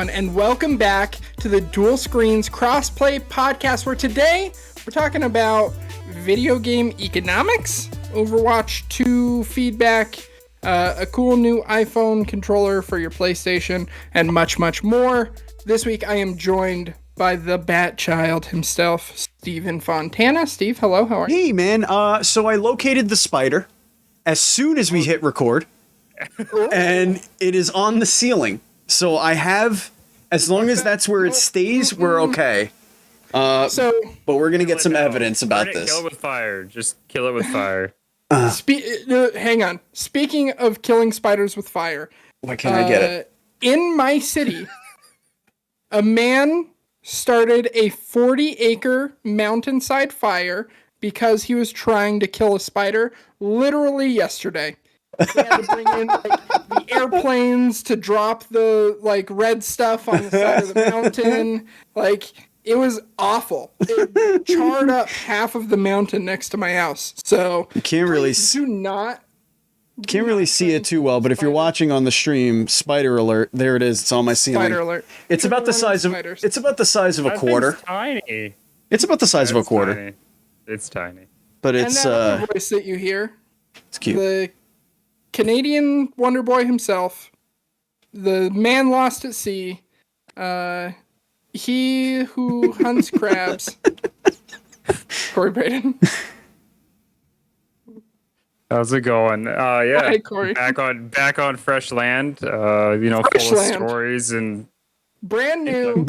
everyone, and welcome back to the Dual Screens Crossplay Podcast, where today we're talking about video game economics, Overwatch 2 feedback, a cool new iPhone controller for your PlayStation, and much, much more. This week I am joined by the Bat Child himself, Steven Fontana. Steve, hello, how are you? Hey, man. So I located the spider as soon as we hit record, and it is on the ceiling. So I have, as long as that's where it stays, we're okay. But we're gonna get some evidence about this. Kill it with fire. Just kill it with fire. Hang on. Speaking of killing spiders with fire, why can't I get it? In my city, a man started a 40-acre mountainside fire because he was trying to kill a spider literally yesterday. They had to bring in the airplanes to drop the red stuff on the side of the mountain. It was awful. It charred up half of the mountain next to my house. So you can't really see it too well, but if you're watching on the stream, spider alert, there it is. It's on my ceiling. Spider alert. It's about the size of a quarter. It's tiny. It's about the size of a quarter. Tiny. It's tiny. But it's and that voice that you hear, it's cute. The Canadian Wonder Boy himself, the man lost at sea, he who hunts crabs, Kory Braden. How's it going? Yeah. Hi, Kory. Back on fresh land. Full of stories and brand new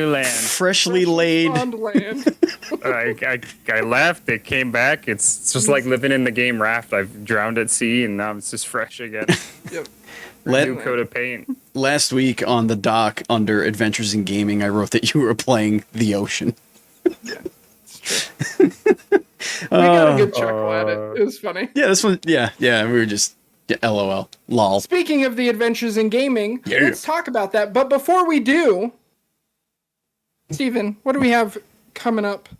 land. Freshly laid. Land. I left. It came back. It's just like living in the game Raft. I've drowned at sea, and now it's just fresh again. Yep. New coat of paint. Last week on the doc under Adventures in Gaming, I wrote that you were playing the ocean. Yeah, it's true. We got a good chuckle at it. It was funny. Yeah, this one. Yeah. We were just LOL. Lol. Speaking of the Adventures in Gaming, let's talk about that. But before we do, Steven, what do we have coming up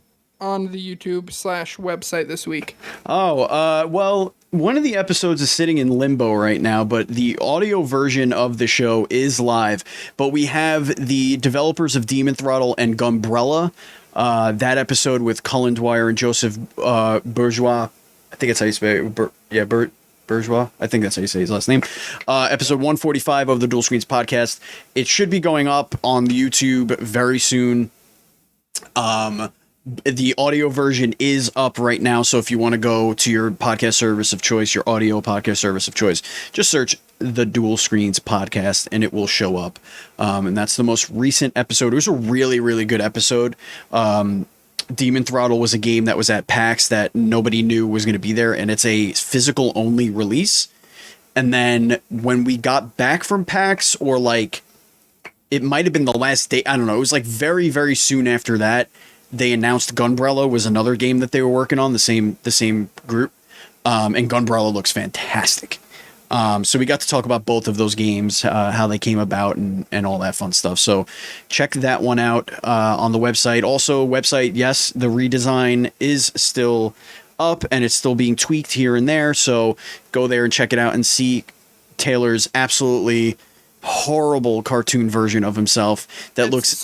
on the YouTube/website this week? Well, one of the episodes is sitting in limbo right now, but the audio version of the show is live. But we have the developers of Demon Throttle and Gunbrella, that episode with Cullen Dwyer and Joseph Bourgeois. I think that's how you say it. Bourgeois. I think that's how you say his last name. Episode 145 of the Dual Screens podcast. It should be going up on the YouTube very soon. The audio version is up right now, so if you want to go to your podcast service of choice, your audio podcast service of choice, just search the Dual Screens podcast and it will show up. And that's the most recent episode. It was a really, really good episode. Demon Throttle was a game that was at PAX that nobody knew was going to be there, and it's a physical only release. And then when we got back from PAX, or it might have been the last day, I don't know, it was very, very soon after that, they announced Gunbrella was another game that they were working on, the same group. And Gunbrella looks fantastic. So we got to talk about both of those games, how they came about and all that fun stuff. So check that one out on the website. Also, yes, the redesign is still up and it's still being tweaked here and there. So go there and check it out and see Taylar's absolutely horrible cartoon version of himself that looks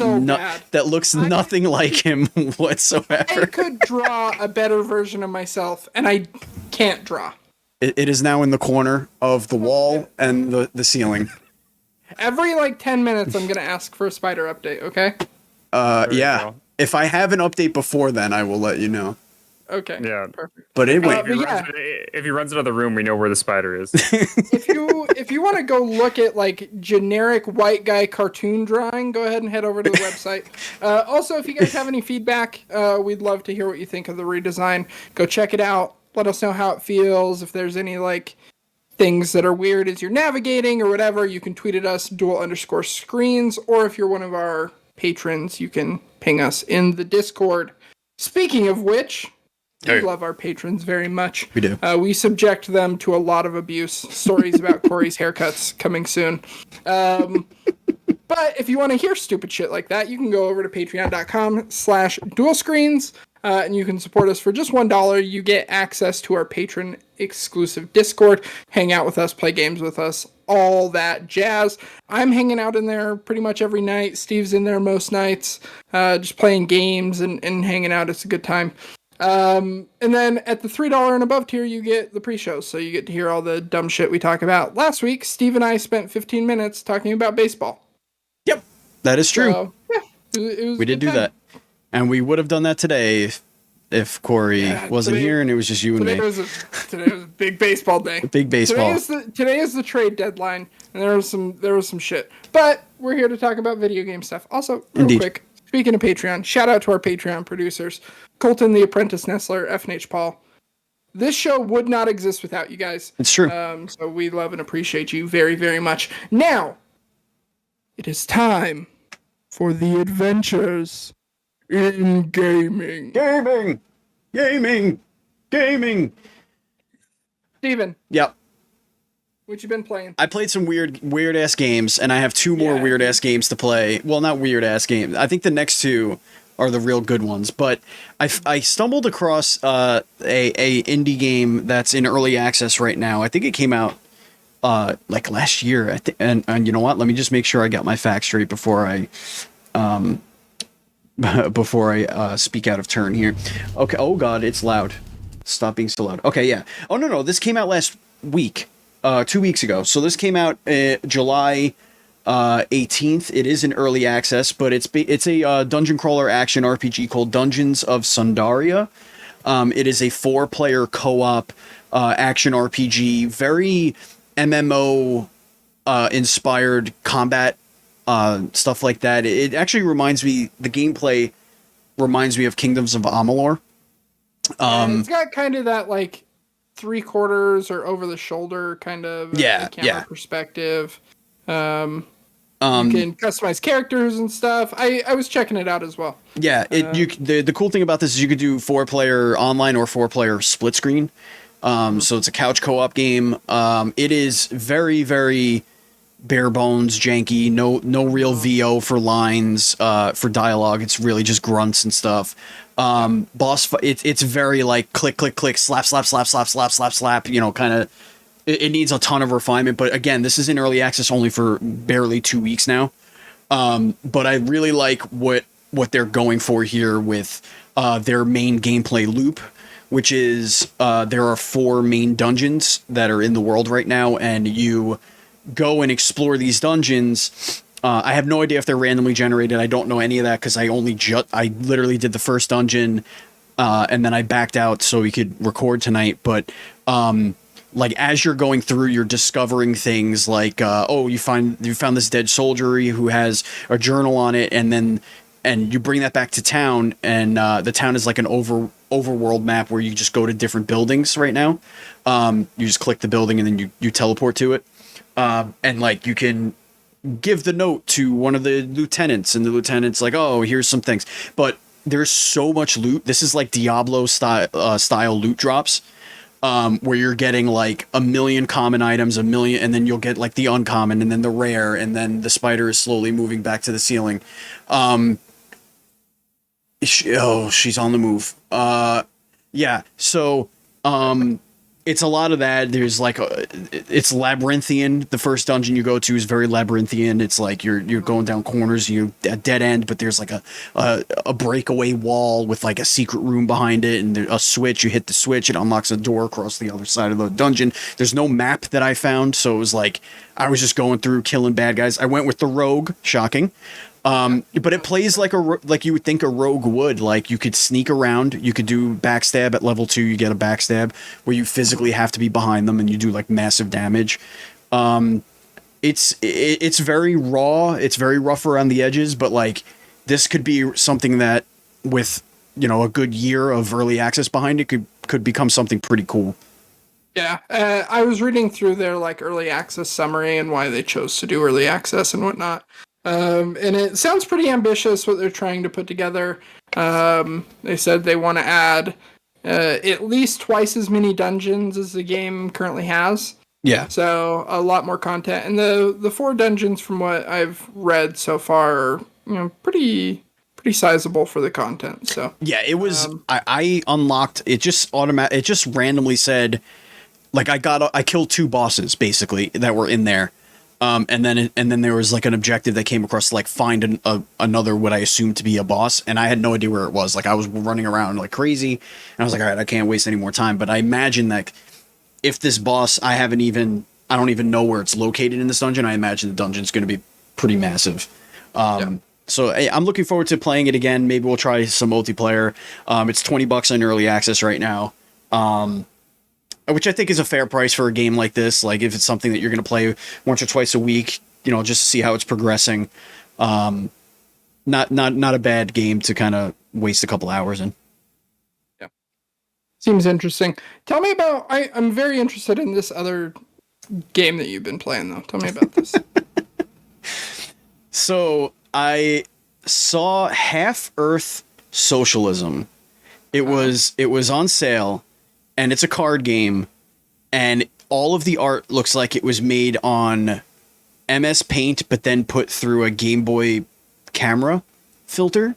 nothing like him whatsoever. I could draw a better version of myself, and I can't draw. It is now in the corner of the wall and the ceiling. Every 10 minutes, I'm gonna ask for a spider update. Okay. Yeah. If I have an update before then, I will let you know. Okay. Yeah. Perfect. But anyway, if he runs another room, we know where the spider is. if you want to go look at generic white guy cartoon drawing, go ahead and head over to the website. Also, if you guys have any feedback, we'd love to hear what you think of the redesign. Go check it out. Let us know how it feels. If there's any things that are weird as you're navigating or whatever, you can tweet at us dual_screens, or if you're one of our patrons, you can ping us in the Discord. Speaking of which, we love our patrons very much. We do. We subject them to a lot of abuse. Stories about Kory's haircuts coming soon. But if you want to hear stupid shit like that, you can go over to patreon.com/dualscreens. and you can support us for just $1. You get access to our patron exclusive Discord, hang out with us, play games with us, all that jazz. I'm hanging out in there pretty much every night. Steve's in there most nights, just playing games and hanging out. It's a good time. And then at the $3 and above tier, you get the pre-show, so you get to hear all the dumb shit we talk about. Last week, Steve and I spent 15 minutes talking about baseball. Yep, that is true. So, yeah, it was we did do that. And we would have done that today if Kory wasn't here and it was just you and me. Today was a big baseball day. Big baseball. Today is the trade deadline, and there was some shit. But we're here to talk about video game stuff. Also, real quick, speaking of Patreon, shout out to our Patreon producers, Colton the Apprentice Nestler, FNH Paul. This show would not exist without you guys. It's true. So we love and appreciate you very, very much. Now, it is time for the adventures in gaming. Gaming. Steven. Yep. What you been playing? I played some weird ass games, and I have two more weird ass games to play. Well, not weird ass games. I think the next two are the real good ones. But I stumbled across a indie game that's in early access right now. I think it came out like last year. And you know what? Let me just make sure I got my facts straight before I speak out of turn here. Okay. Oh God, it's loud. Stop being so loud. Okay, yeah. Oh no, this came out last week, 2 weeks ago. So this came out July 18th. It is in early access, but it's a dungeon crawler action RPG called Dungeons of Sandaria. It is a 4-player co-op action RPG, very MMO inspired combat. Stuff like that. It actually the gameplay reminds me of Kingdoms of Amalur. It's got kind of that like 3/4 or over the shoulder kind of camera perspective. You can customize characters and stuff. I was checking it out as well. Yeah, the cool thing about this is you could do 4-player online or 4-player split screen. So it's a couch co-op game. It is very, very bare bones, janky, no real VO for lines, for dialogue. It's really just grunts and stuff. It's very like click, slap, you know, kind of, it needs a ton of refinement, but again, this is in early access only for barely 2 weeks now. But I really like what they're going for here with, their main gameplay loop, which is, there are 4 main dungeons that are in the world right now, and you go and explore these dungeons. I have no idea if they're randomly generated. I don't know any of that because I literally did the first dungeon, and then I backed out so we could record tonight. But like as you're going through, you're discovering things like you found this dead soldier who has a journal on it, and you bring that back to town, and the town is like an overworld map where you just go to different buildings right now. You just click the building and then you teleport to it. And like you can give the note to one of the lieutenants, and the lieutenant's like, oh, here's some things. But there's so much loot. This is like Diablo style loot drops, where you're getting like 1 million common items, 1 million, and then you'll get like the uncommon, and then the rare, and then the spider is slowly moving back to the ceiling. She's on the move. Yeah. So, it's a lot of that. There's like it's labyrinthian. The first dungeon you go to is very labyrinthian. It's like you're going down corners, you a dead end, but there's like a breakaway wall with like a secret room behind it, and a switch. You hit the switch, it unlocks a door across the other side of the dungeon. There's no map that I found, so it was like I was just going through killing bad guys. I went with the rogue, shocking. But it plays like you would think a rogue would. Like you could sneak around, you could do backstab at level 2. You get a backstab where you physically have to be behind them and you do like massive damage. It's very raw. It's very rough around the edges, but like this could be something that with, you know, a good year of early access behind it could become something pretty cool. Yeah, I was reading through their like early access summary and why they chose to do early access and whatnot. And it sounds pretty ambitious what they're trying to put together. They said they want to add at least twice as many dungeons as the game currently has. Yeah. So a lot more content. And the 4 dungeons from what I've read so far are, you know, pretty pretty sizable for the content. So yeah, it was. I unlocked it. It just randomly said, like, I killed 2 bosses basically that were in there. And then there was like an objective that came across to like find another what I assumed to be a boss, and I had no idea where it was. Like I was running around like crazy, and I was like, all right, I can't waste any more time. But I imagine that if this boss, I don't even know where it's located in this dungeon. I imagine the dungeon's going to be pretty massive. So hey, I'm looking forward to playing it again. Maybe we'll try some multiplayer. It's $20 on early access right now. Which I think is a fair price for a game like this. Like if it's something that you're going to play once or twice a week, just to see how it's progressing. Not a bad game to kind of waste a couple hours in. Yeah. Seems interesting. Tell me about, I'm very interested in this other game that you've been playing though. Tell me about this. So I saw Half-Earth Socialism. It was on sale. And it's a card game, and all of the art looks like it was made on MS Paint, but then put through a Game Boy camera filter.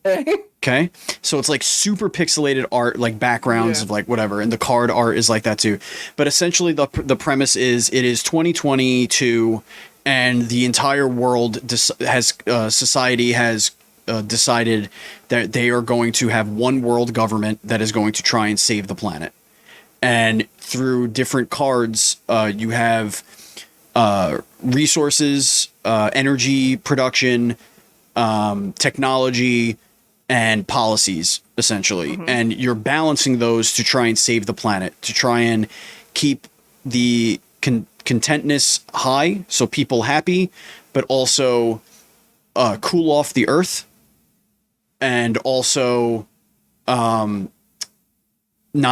Okay. So it's like super pixelated art, like backgrounds of like whatever, and the card art is like that too. But essentially the premise is it is 2022, and the entire world society has decided that they are going to have one world government that is going to try and save the planet. And through different cards, you have resources, energy production, technology, and policies, essentially. Mm-hmm. And you're balancing those to try and save the planet, to try and keep the contentness high, so people happy, but also cool off the earth. And also not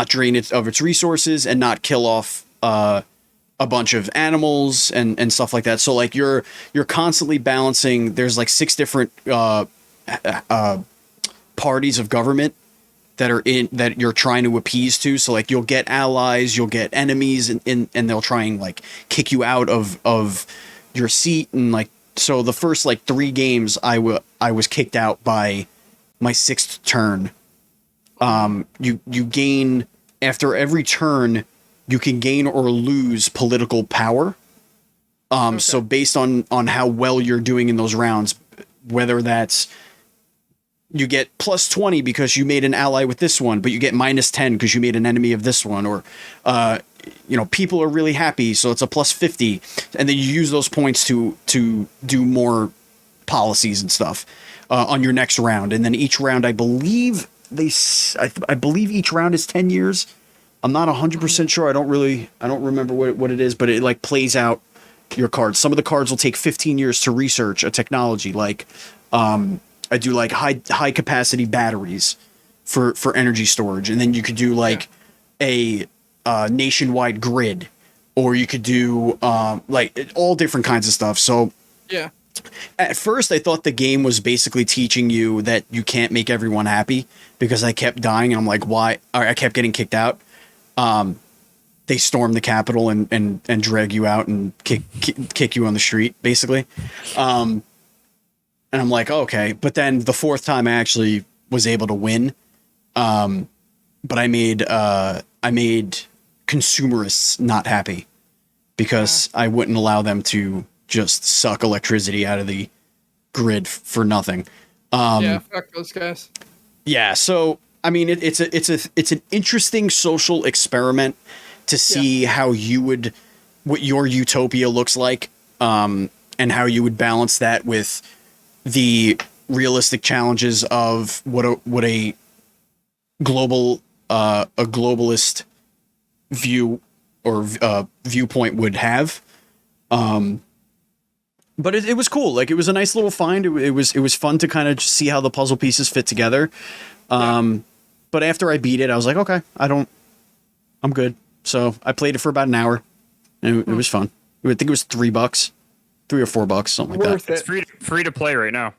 drain it of its resources and not kill off a bunch of animals and stuff like that. So like you're constantly balancing. There's like 6 different parties of government that you're trying to appease to. So like you'll get allies, you'll get enemies, and they'll try and like kick you out of your seat. And like so the first like 3 games I was kicked out by my 6th turn. You gain, after every turn, you can gain or lose political power. Okay. So based on how well you're doing in those rounds, whether that's you get plus 20 because you made an ally with this one, but you get minus 10 because you made an enemy of this one, or people are really happy, so it's a plus 50, and then you use those points to do more policies and stuff on your next round. And then each round, I believe each round is 10 years. I'm not 100% sure. I don't remember what it is, but it like plays out your cards. Some of the cards will take 15 years to research a technology. Like I do like high capacity batteries for energy storage. And then you could do like a nationwide grid, or you could do like all different kinds of stuff. So yeah. At first, I thought the game was basically teaching you that you can't make everyone happy, because I kept dying and I'm like, why? I kept getting kicked out. They storm the Capitol and drag you out and kick you on the street, basically. And I'm like, okay. But then the 4th time I actually was able to win. But I made consumerists not happy, because I wouldn't allow them to just suck electricity out of the grid for nothing. Fuck those guys. Yeah, so I mean, it's an interesting social experiment to see how what your utopia looks like, and how you would balance that with the realistic challenges of what a globalist view or viewpoint would have. But it was cool. Like, it was a nice little find. It was fun to kind of see how the puzzle pieces fit together. But after I beat it, I was like, okay, I'm good. So I played it for about an hour, and it was fun. I think it was $3, $3 or $4, something like that. It's free to play right now.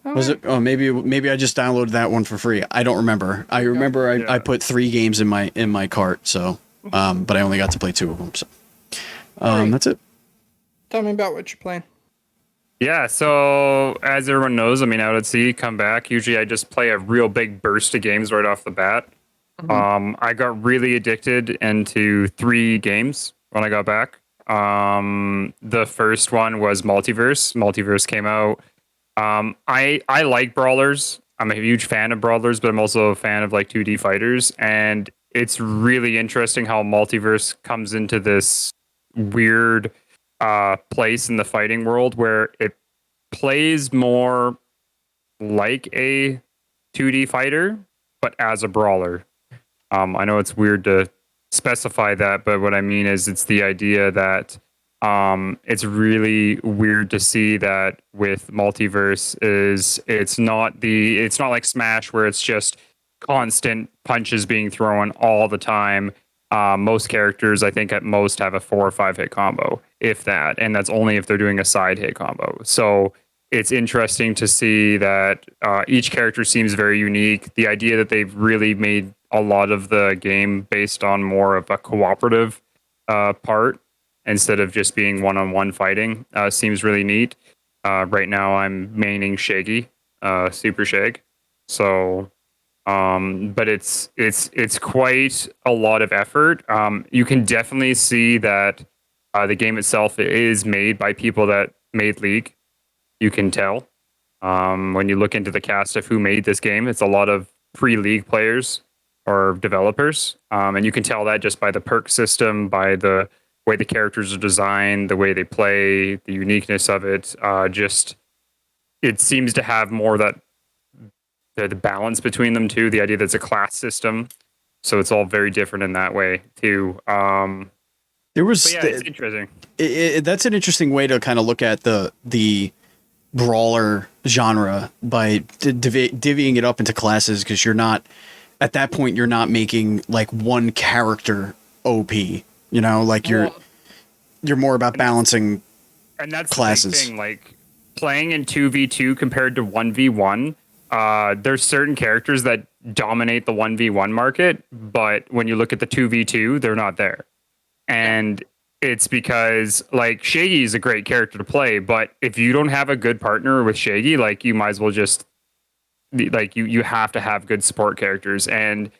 Was it? Oh, maybe I just downloaded that one for free. I don't remember. I remember I put 3 games in my cart. So, but I only got to play 2 of them. So, that's it. Tell me about what you're playing. Yeah, so as everyone knows, I mean, out at sea, come back. Usually I just play a real big burst of games right off the bat. Mhm. I got really addicted into 3 games when I got back. The first one was Multiverse. Multiverse came out. I like brawlers. I'm a huge fan of brawlers, but I'm also a fan of like 2D fighters. And it's really interesting how Multiverse comes into this weird place in the fighting world where it plays more like a 2D fighter, but as a brawler. I know it's weird to specify that, but what I mean is it's the idea that it's really weird to see that with multiverse is it's not like Smash where it's just constant punches being thrown all the time. Most characters, I think, at most have a 4 or 5 hit combo, if that, and that's only if they're doing a side hit combo. So it's interesting to see that each character seems very unique. The idea that they've really made a lot of the game based on more of a cooperative part instead of just being one-on-one fighting seems really neat. Right now, I'm maining Shaggy, Super Shag. So, but it's quite a lot of effort. You can definitely see that the game itself is made by people that made League. You can tell when you look into the cast of who made this game. It's a lot of pre-League players or developers, and you can tell that just by the perk system, by the way the characters are designed, the way they play, the uniqueness of it. Just it seems to have more that the balance between them too. The idea that it's a class system, so it's all very different in that way too. There But was yeah, it's interesting. that's an interesting way to kind of look at the brawler genre by divvying it up into classes, because you're not at that point you're not making like one character OP. Like you're more about balancing And that's classes. the big thing. Like playing in 2v2 compared to 1v1. There's certain characters that dominate the 1v1 market, but when you look at the 2v2, they're not there. And it's because like Shaggy is a great character to play, but if you don't have a good partner with Shaggy, like you might as well just like you have to have good support characters. And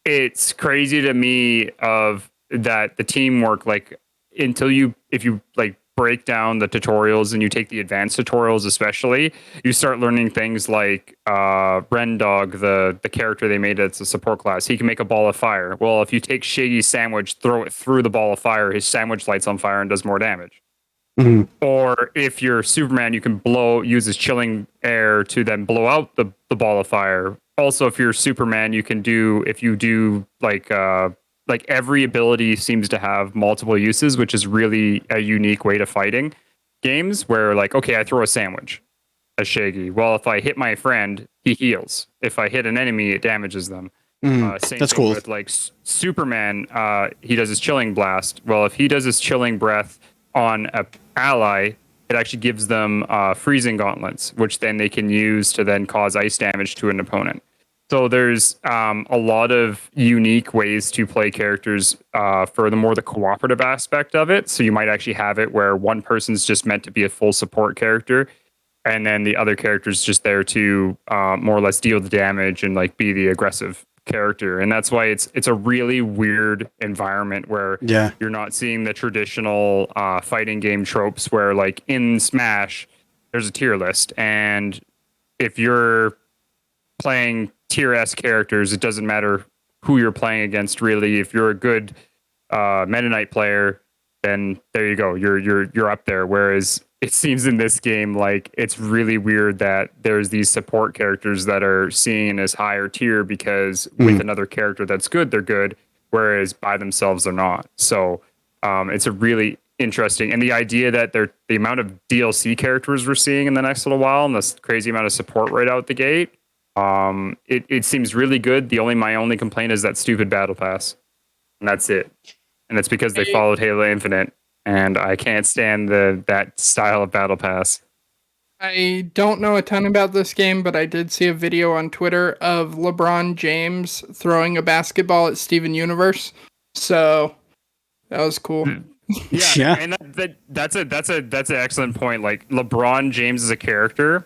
it's crazy to me of that the teamwork, like until you if you like break down the tutorials and you take the advanced tutorials especially, you start learning things like Rendog, the character they made as a support class. He can make a ball of fire. Well, if you take Shaggy's sandwich, throw it through the ball of fire, his sandwich lights on fire and does more damage. Mhm. Or if you're Superman, you can use his chilling air to then blow out the ball of fire. Also, if you're Superman, you can do if you do like every ability seems to have multiple uses, which is really a unique way to fighting games where like, okay, I throw a sandwich as Shaggy. Well, if I hit my friend, he heals. If I hit an enemy, it damages them. Same That's thing cool. with like Superman. He does his chilling blast. Well, if he does his chilling breath on a ally, it actually gives them freezing gauntlets, which then they can use to then cause ice damage to an opponent. So there's a lot of unique ways to play characters for the cooperative aspect of it. So you might actually have it where one person's just meant to be a full support character, and then the other character's just there to more or less deal the damage and like be the aggressive character. And that's why it's a really weird environment where Yeah. you're not seeing the traditional fighting game tropes where like in Smash there's a tier list, and if you're playing tier S characters, it doesn't matter who you're playing against really. If you're a good Meta Knight player, then there you go. You're up there. Whereas it seems in this game like it's really weird that there's these support characters that are seen as higher tier because with another character that's good, they're good, whereas by themselves they're not. So it's a really interesting, and the idea that the amount of DLC characters we're seeing in the next little while and this crazy amount of support right out the gate, it seems really good. My only complaint is that stupid battle pass, and that's it. And it's because they followed Halo Infinite, and I can't stand that style of battle pass. I don't know a ton about this game, but I did see a video on Twitter of LeBron James throwing a basketball at Steven Universe. So that was cool. Yeah. and that's an excellent point. Like LeBron James is a character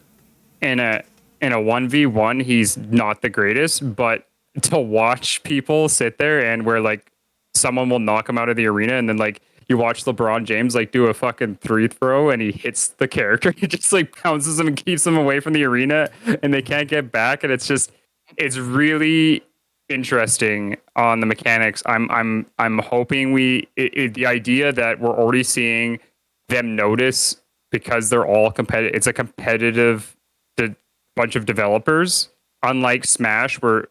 in a 1v1, he's not the greatest, but to watch people sit there and where like someone will knock him out of the arena and then like you watch LeBron James like do a fucking three throw and he hits the character, he just like bounces him and keeps him away from the arena and they can't get back, and it's really interesting on the mechanics. I'm hoping the idea that we're already seeing them notice because they're all competitive. It's a competitive bunch of developers. Unlike Smash, where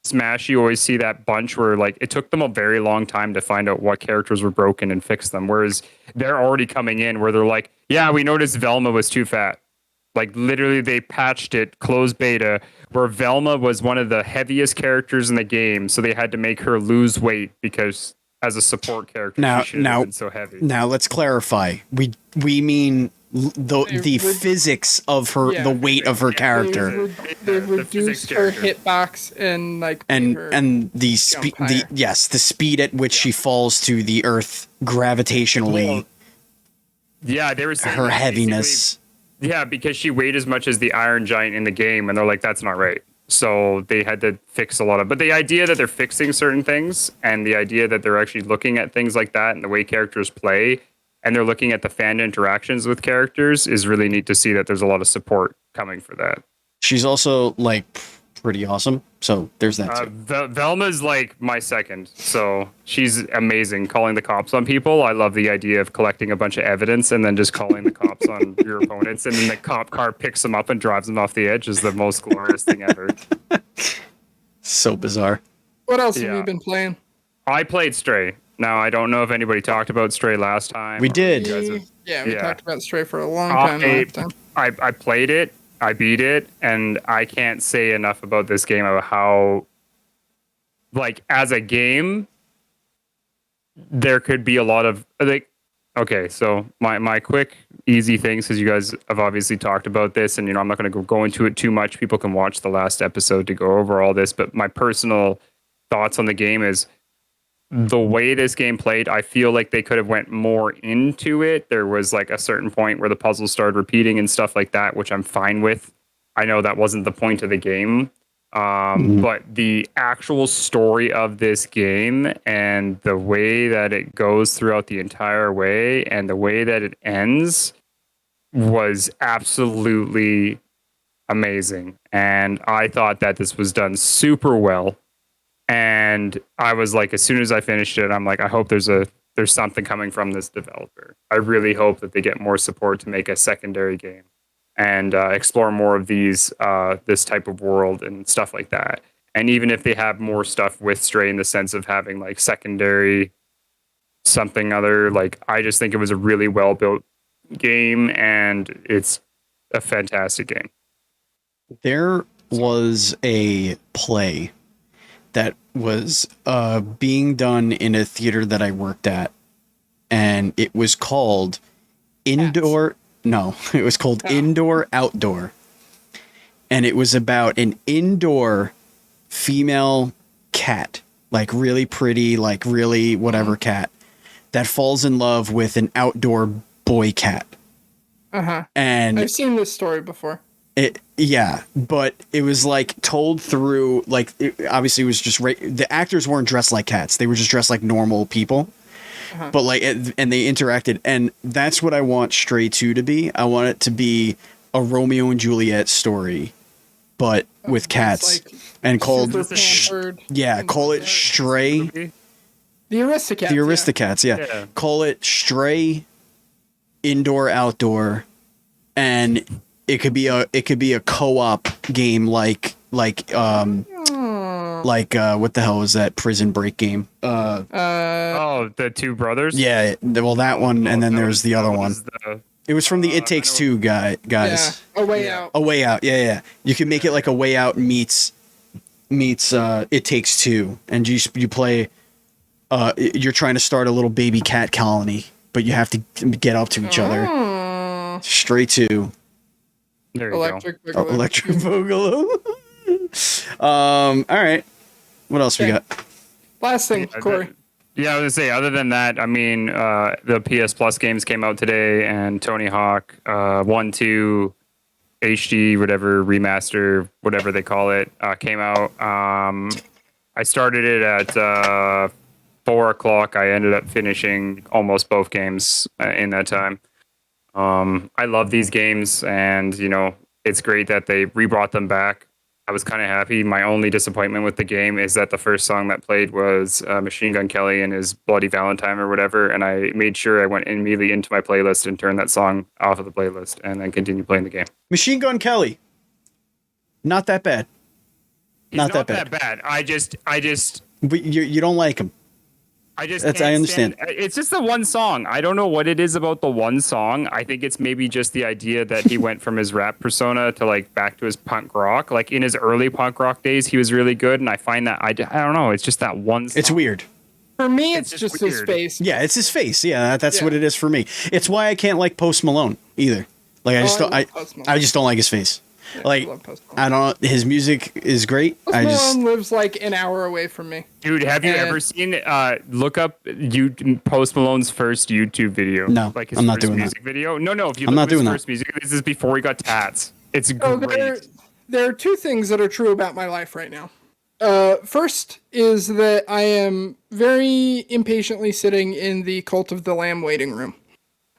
Smash you always see that bunch where like it took them a very long time to find out what characters were broken and fix them. Whereas they're already coming in where they're like, yeah, we noticed Velma was too fat. Like literally they patched it, closed beta, where Velma was one of the heaviest characters in the game, so they had to make her lose weight because as a support character she shouldn't have been so heavy. Now let's clarify. We mean the physics of her, the weight of her character. They've reduced her hitbox and like and the speed, the speed at which she falls to the earth gravitationally. Yeah, they were saying her heaviness. Yeah, because she weighed as much as the Iron Giant in the game, and they're like, that's not right. So they had to fix a lot of. But the idea that they're fixing certain things, and the idea that they're actually looking at things like that and the way characters play, and they're looking at the fan interactions with characters, is really neat to see that there's a lot of support coming for that. She's also like pretty awesome. So there's that too. Velma's like my second. So she's amazing calling the cops on people. I love the idea of collecting a bunch of evidence and then just calling the cops on your opponents. And then the cop car picks them up and drives them off the edge is the most glorious thing ever. So bizarre. What else have you been playing? I played Stray. Now, I don't know if anybody talked about Stray last time. We did. We talked about Stray for a long time last time. I played it. I beat it, and I can't say enough about this game about how, like, as a game, there could be a lot of, like, okay, so my quick, easy things, because you guys have obviously talked about this, and, you know, I'm not going to go into it too much. People can watch the last episode to go over all this, but my personal thoughts on the game is, the way this game played, I feel like they could have went more into it. There was like a certain point where the puzzles started repeating and stuff like that, which I'm fine with. I know that wasn't the point of the game. But the actual story of this game and the way that it goes throughout the entire way and the way that it ends was absolutely amazing. And I thought that this was done super well. And I was like, as soon as I finished it, I'm like, I hope there's something coming from this developer. I really hope that they get more support to make a secondary game and explore more of this type of world and stuff like that. And even if they have more stuff with Stray in the sense of having like secondary something other, like I just think it was a really well built game and it's a fantastic game. There was a play that was being done in a theater that I worked at, and it was called Indoor. No, it was called Indoor Outdoor, and it was about an indoor female cat, like really pretty, like really whatever cat, that falls in love with an outdoor boy cat. And I've seen this story before. But it was like told through like obviously it was just the actors weren't dressed like cats, they were just dressed like normal people, but like and they interacted, and that's what I want Stray 2 to be. I want it to be a Romeo and Juliet story, but with cats, like and called call it Stray. The Aristocats. The Aristocats, yeah. Call it Stray Indoor Outdoor, and it could be a co-op game like what the hell was that Prison Break game? The Two Brothers? Yeah, well that one, and then there's the other one. It was from the It Takes Two guys. Yeah, A Way Out. A Way Out, yeah. You can make it like A Way Out meets It Takes Two, and you play you're trying to start a little baby cat colony, but you have to get up to each other. Stray 2. There you Electric go. Boogaloo. Electric Boogaloo. All right. What else we got? Last thing, Kory. Yeah, I was gonna say. Other than that, I mean, the PS Plus games came out today, and Tony Hawk 1, 2, HD, whatever remaster, whatever they call it, came out. I started it at 4 o'clock. I ended up finishing almost both games in that time. I love these games, and it's great that they re-brought them back. I was kind of happy. My only disappointment with the game is that the first song that played was Machine Gun Kelly and his Bloody Valentine or whatever, and I made sure I went immediately into my playlist and turned that song off of the playlist and then continued playing the game. Machine Gun Kelly, not that bad. He's not that bad. I just But you don't like him. I understand. It's just the one song. I don't know what it is about the one song. I think it's maybe just the idea that he went from his rap persona to like back to his punk rock. Like in his early punk rock days, he was really good, and I find that I don't know. It's just that one song. It's weird. For me, it's just his face. Yeah, it's his face. Yeah, that's what it is for me. It's why I can't like Post Malone either. Like I just don't like his face. Yeah, like I don't. His music is great. Post Malone lives like an hour away from me. Dude, have you ever seen? Look up Post Malone's first YouTube video. No, like his I'm not first doing music that. video. No. If you I'm look not at his doing first music, this is before he got tats. It's great. There are two things that are true about my life right now. First is that I am very impatiently sitting in the Cult of the Lamb waiting room.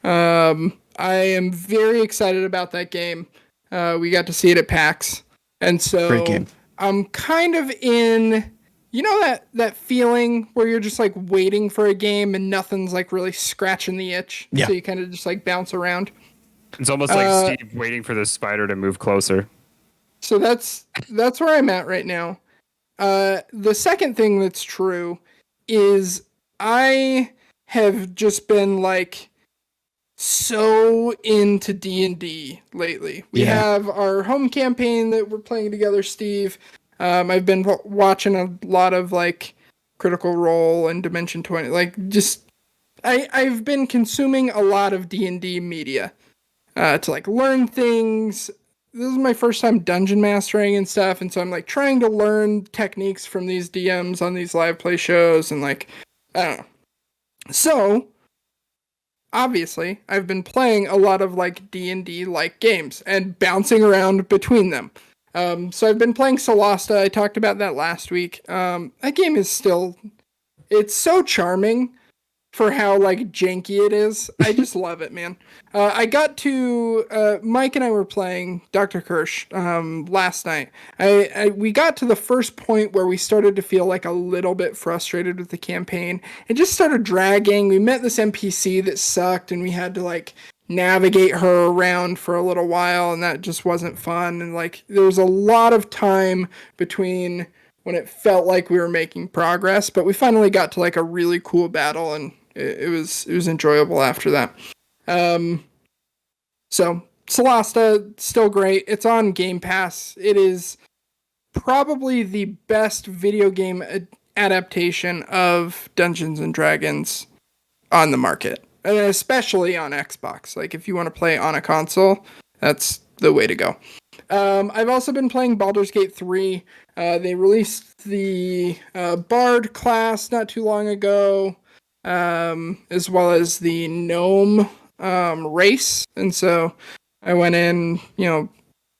I am very excited about that game. We got to see it at PAX. And so great game. I'm kind of in, that feeling where you're just like waiting for a game and nothing's like really scratching the itch. Yeah. So you kind of just like bounce around. It's almost like Steve waiting for the spider to move closer. So that's where I'm at right now. The second thing that's true is I have just been like so into D&D lately. We have our home campaign that we're playing together, Steve. I've been watching a lot of like Critical Role and Dimension 20. Like just I've been consuming a lot of D&D media to like learn things. This is my first time dungeon mastering and stuff, and so I'm like trying to learn techniques from these DMs on these live play shows, and like I don't know. So obviously, I've been playing a lot of like D&D like games and bouncing around between them. So I've been playing Solasta. I talked about that last week. That game is it's so charming for how like janky it is. I just love it, man. I got to Mike and I were playing Dr. Kirsch last night. We got to the first point where we started to feel like a little bit frustrated with the campaign. It just started dragging. We met this NPC that sucked, and we had to like navigate her around for a little while, and that just wasn't fun. And like there was a lot of time between when it felt like we were making progress, but we finally got to like a really cool battle, and it was enjoyable after that. So Solasta, still great. It's on Game Pass. It is probably the best video game adaptation of Dungeons and Dragons on the market, and especially on Xbox. Like if you want to play on a console, that's the way to go. I've also been playing Baldur's Gate 3. They released the Bard class not too long ago, as well as the Gnome race. And so I went in,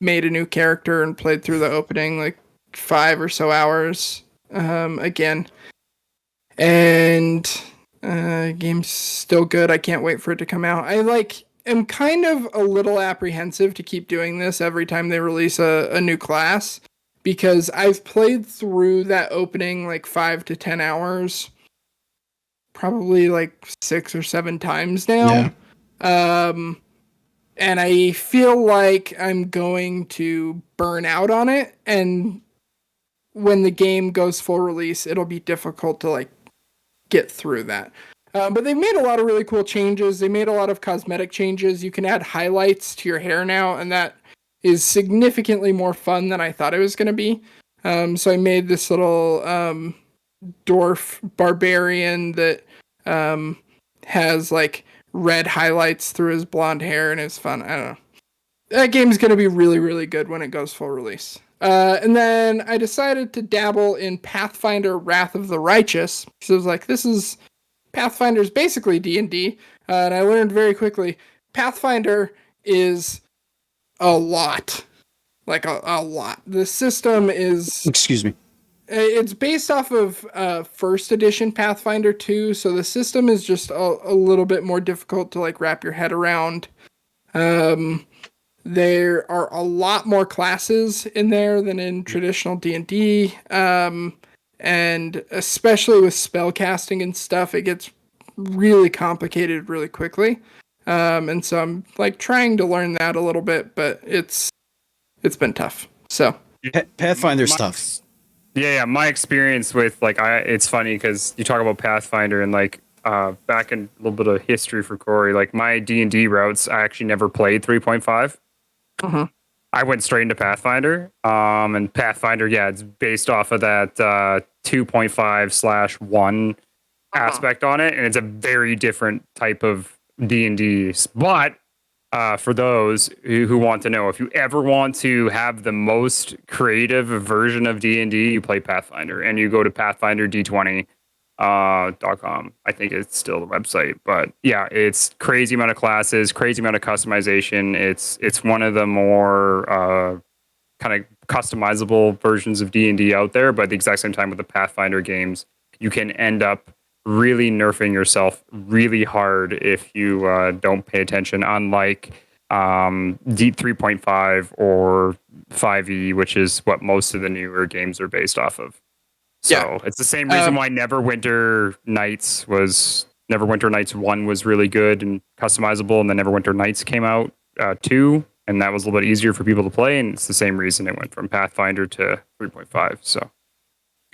made a new character and played through the opening like 5 or so hours again. And game's still good. I can't wait for it to come out. I'm kind of a little apprehensive to keep doing this every time they release a new class, because I've played through that opening like 5 to 10 hours probably like 6 or 7 times now. And I feel like I'm going to burn out on it, and when the game goes full release, it'll be difficult to like get through that. But they've made a lot of really cool changes. They made a lot of cosmetic changes. You can add highlights to your hair now, and that is significantly more fun than I thought it was going to be. So I made this little dwarf barbarian that has like red highlights through his blonde hair, and it's fun. I don't know. That game's going to be really, really good when it goes full release. And then I decided to dabble in Pathfinder Wrath of the Righteous. Because I was like, this is Pathfinder's basically D&D. And I learned very quickly, Pathfinder is a lot. Like a lot. The system is... Excuse me. It's based off of first edition Pathfinder 2, so the system is just a little bit more difficult to like wrap your head around. There are a lot more classes in there than in traditional D&D, and especially with spell casting and stuff, it gets really complicated really quickly. And so I'm like trying to learn that a little bit, but it's been tough. So Pathfinder's tough. Yeah. My experience with it's funny because you talk about Pathfinder and like back in a little bit of history for Kory, like my D&D routes, I actually never played 3.5. Uh-huh. I went straight into Pathfinder. And Pathfinder, yeah, it's based off of that 2.5/1 aspect on it, and it's a very different type of D&D. But for those who want to know, if you ever want to have the most creative version of D&D, you play Pathfinder, and you go to pathfinderd20.com. I think it's still the website, but yeah, it's crazy amount of classes, crazy amount of customization. It's one of the more kind of customizable versions of D&D out there, but at the exact same time with the Pathfinder games, you can end up really nerfing yourself really hard if you don't pay attention, unlike Deep 3.5 or 5e, which is what most of the newer games are based off of. So it's the same reason why Neverwinter Nights 1 was really good and customizable, and then Neverwinter Nights came out 2, and that was a little bit easier for people to play, and it's the same reason it went from Pathfinder to 3.5. So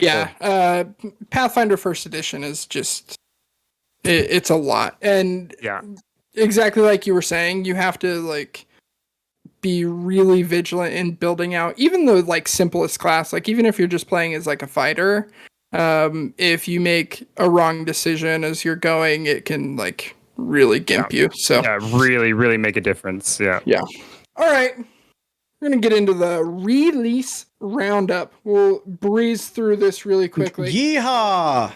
yeah, Pathfinder First Edition is just it's a lot, and yeah, exactly like you were saying, you have to like be really vigilant in building out even the like simplest class. Like even if you're just playing as like a fighter, if you make a wrong decision as you're going, it can like really gimp you. So yeah, really make a difference. Yeah. All right. We're going to get into the release roundup. We'll breeze through this really quickly. Yeehaw!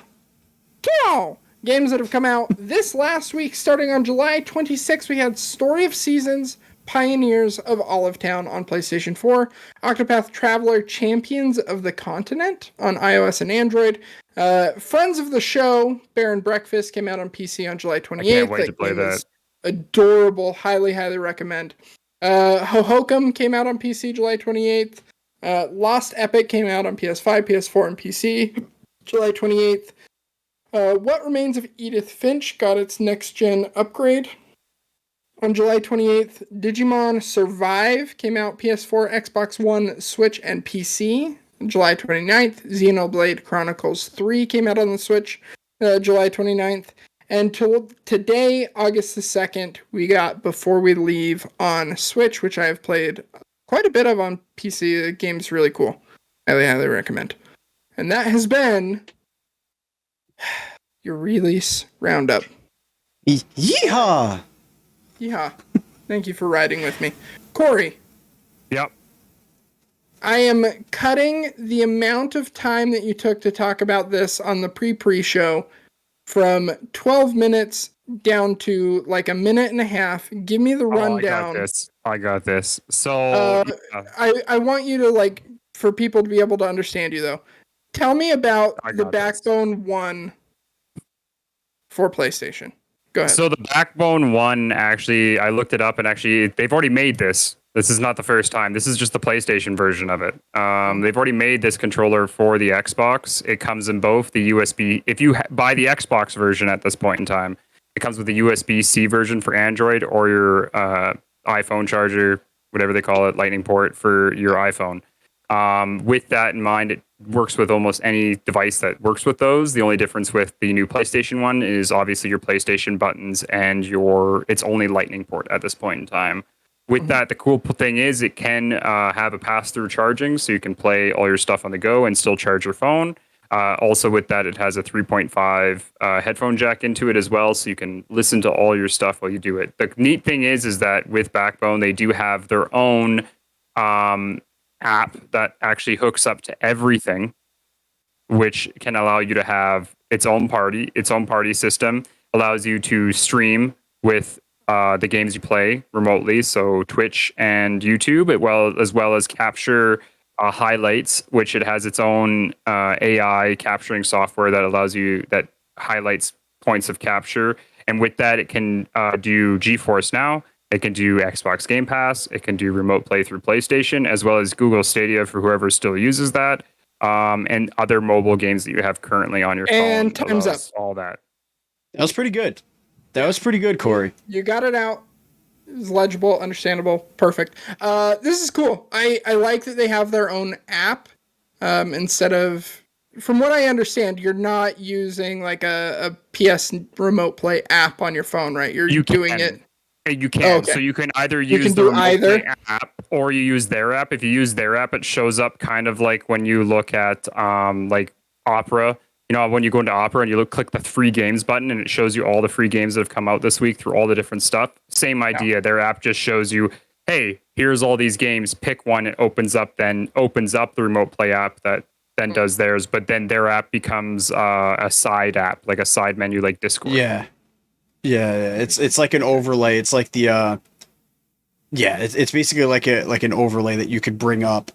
Cow! Games that have come out this last week, starting on July 26th, we had Story of Seasons, Pioneers of Olive Town on PlayStation 4, Octopath Traveler, Champions of the Continent on iOS and Android. Friends of the Show, Bear and Breakfast came out on PC on July 28th. I can't wait to play that. Adorable. Highly recommend. Hohokam came out on PC July 28th. Lost Epic came out on PS5, PS4, and PC July 28th. What Remains of Edith Finch got its next-gen upgrade on July 28th. Digimon Survive came out PS4, Xbox One, Switch, and PC July 29th. Xenoblade Chronicles 3 came out on the Switch July 29th. And today, August the 2nd, we got Before We Leave on Switch, which I have played quite a bit of on PC. The game's really cool. Highly recommend. And that has been your release roundup. Yeehaw! Yeah. Thank you for riding with me. Kory. Yep. I am cutting the amount of time that you took to talk about this on the pre-show from 12 minutes down to like a minute and a half. Give me the rundown. I got this. So I want you to like, for people to be able to understand you though. Tell me about the Backbone 1 for PlayStation. Go ahead. So the Backbone 1, actually, I looked it up, and actually, they've already made this. This is not the first time. This is just the PlayStation version of it. They've already made this controller for the Xbox. It comes in both the USB. If you buy the Xbox version at this point in time, it comes with the USB-C version for Android or your iPhone charger, whatever they call it, Lightning port for your iPhone. With that in mind, it works with almost any device that works with those. The only difference with the new PlayStation 1 is obviously your PlayStation buttons and it's only Lightning port at this point in time. With that, the cool thing is it can have a pass-through charging, so you can play all your stuff on the go and still charge your phone. Also with that, it has a 3.5 headphone jack into it as well, so you can listen to all your stuff while you do it. The neat thing is that with Backbone, they do have their own app that actually hooks up to everything, which can allow you to have its own party system, allows you to stream with the games you play remotely, so Twitch and YouTube, as well as capture highlights, which it has its own AI capturing software that highlights points of capture. And with that, it can do GeForce Now. It can do Xbox Game Pass. It can do remote play through PlayStation, as well as Google Stadia for whoever still uses that, and other mobile games that you have currently on your phone. And time's up. All that. That was pretty good. That was pretty good, Kory. You got it out. It was legible, understandable, perfect. This is cool. I like that they have their own app instead of, from what I understand, you're not using like a PS remote play app on your phone, right? You're doing it. You can. Oh, okay. So you can either use the remote play app or you use their app. If you use their app, it shows up kind of like when you look at like Opera. You know, when you go into Opera and you click the free games button and it shows you all the free games that have come out this week through all the different stuff. Same idea. Their app just shows you, hey, here's all these games. Pick one. It opens up the remote play app that then does theirs. But then their app becomes a side app, like a side menu, like Discord. Yeah. It's like an overlay. It's like the it's basically like an overlay that you could bring up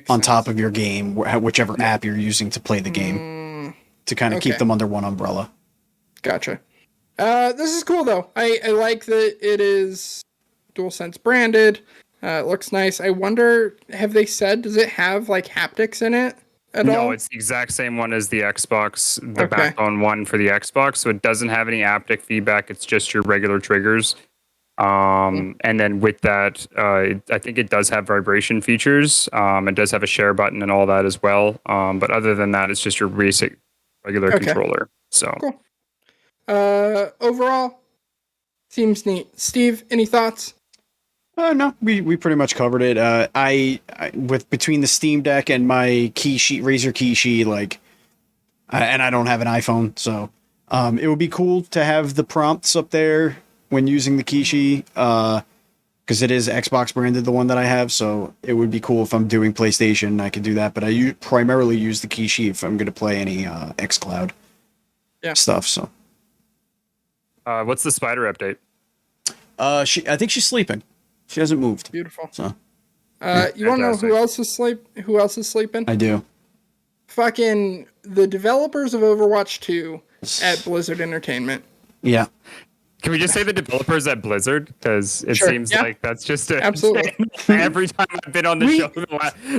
on top of your game, whichever app you're using to play the game, to kind of keep them under one umbrella. Gotcha. This is cool though. I like that it is DualSense branded. It looks nice. I wonder, have they said, does it have like haptics in it at all? No, it's the exact same one as the Xbox, the backbone one for the Xbox. So it doesn't have any haptic feedback. It's just your regular triggers. And then with that, I think it does have vibration features. It does have a share button and all that as well. But other than that, it's just your basic regular controller. So cool. Overall, seems neat. Steve, any thoughts? No, we pretty much covered it. I with between the Steam Deck and my Razer Kishi, like, and I don't have an iPhone, so it would be cool to have the prompts up there when using the Kishi, because it is Xbox branded, the one that I have. So it would be cool if I'm doing PlayStation, I could do that. But I primarily use the Kishi if I'm going to play any xCloud stuff. So, what's the spider update? I think she's sleeping. She hasn't moved. Beautiful. So, you want to know who else is sleeping? I do. Fucking the developers of Overwatch 2 at Blizzard Entertainment. Yeah. Can we just say the developers at Blizzard? Because it seems like that's just absolutely. Every time I've been on the show,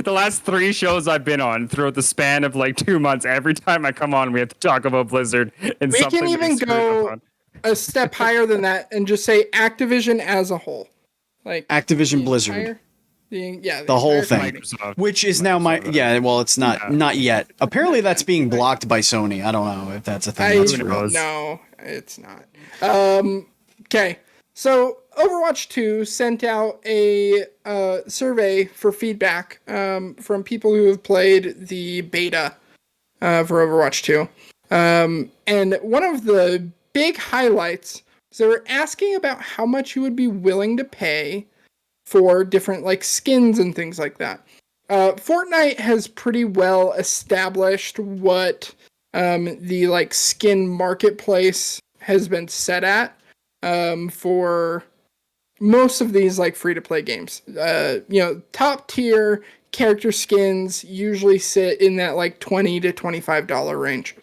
the last 3 shows I've been on throughout the span of like 2 months, every time I come on, we have to talk about Blizzard. And we can even go a step higher than that and just say Activision as a whole. Like Activision Blizzard. The whole thing. Microsoft. Which is now well, it's not yet. Apparently that's being blocked by Sony. I don't know if that's a thing. That's real. No, it's not. Okay. So Overwatch 2 sent out a survey for feedback from people who have played the beta for Overwatch 2. And one of the big highlights, so we're asking about how much you would be willing to pay for different like skins and things like that. Fortnite has pretty well established what the like skin marketplace has been set at for most of these like free to play games. Top tier character skins usually sit in that like $20 to $25 range.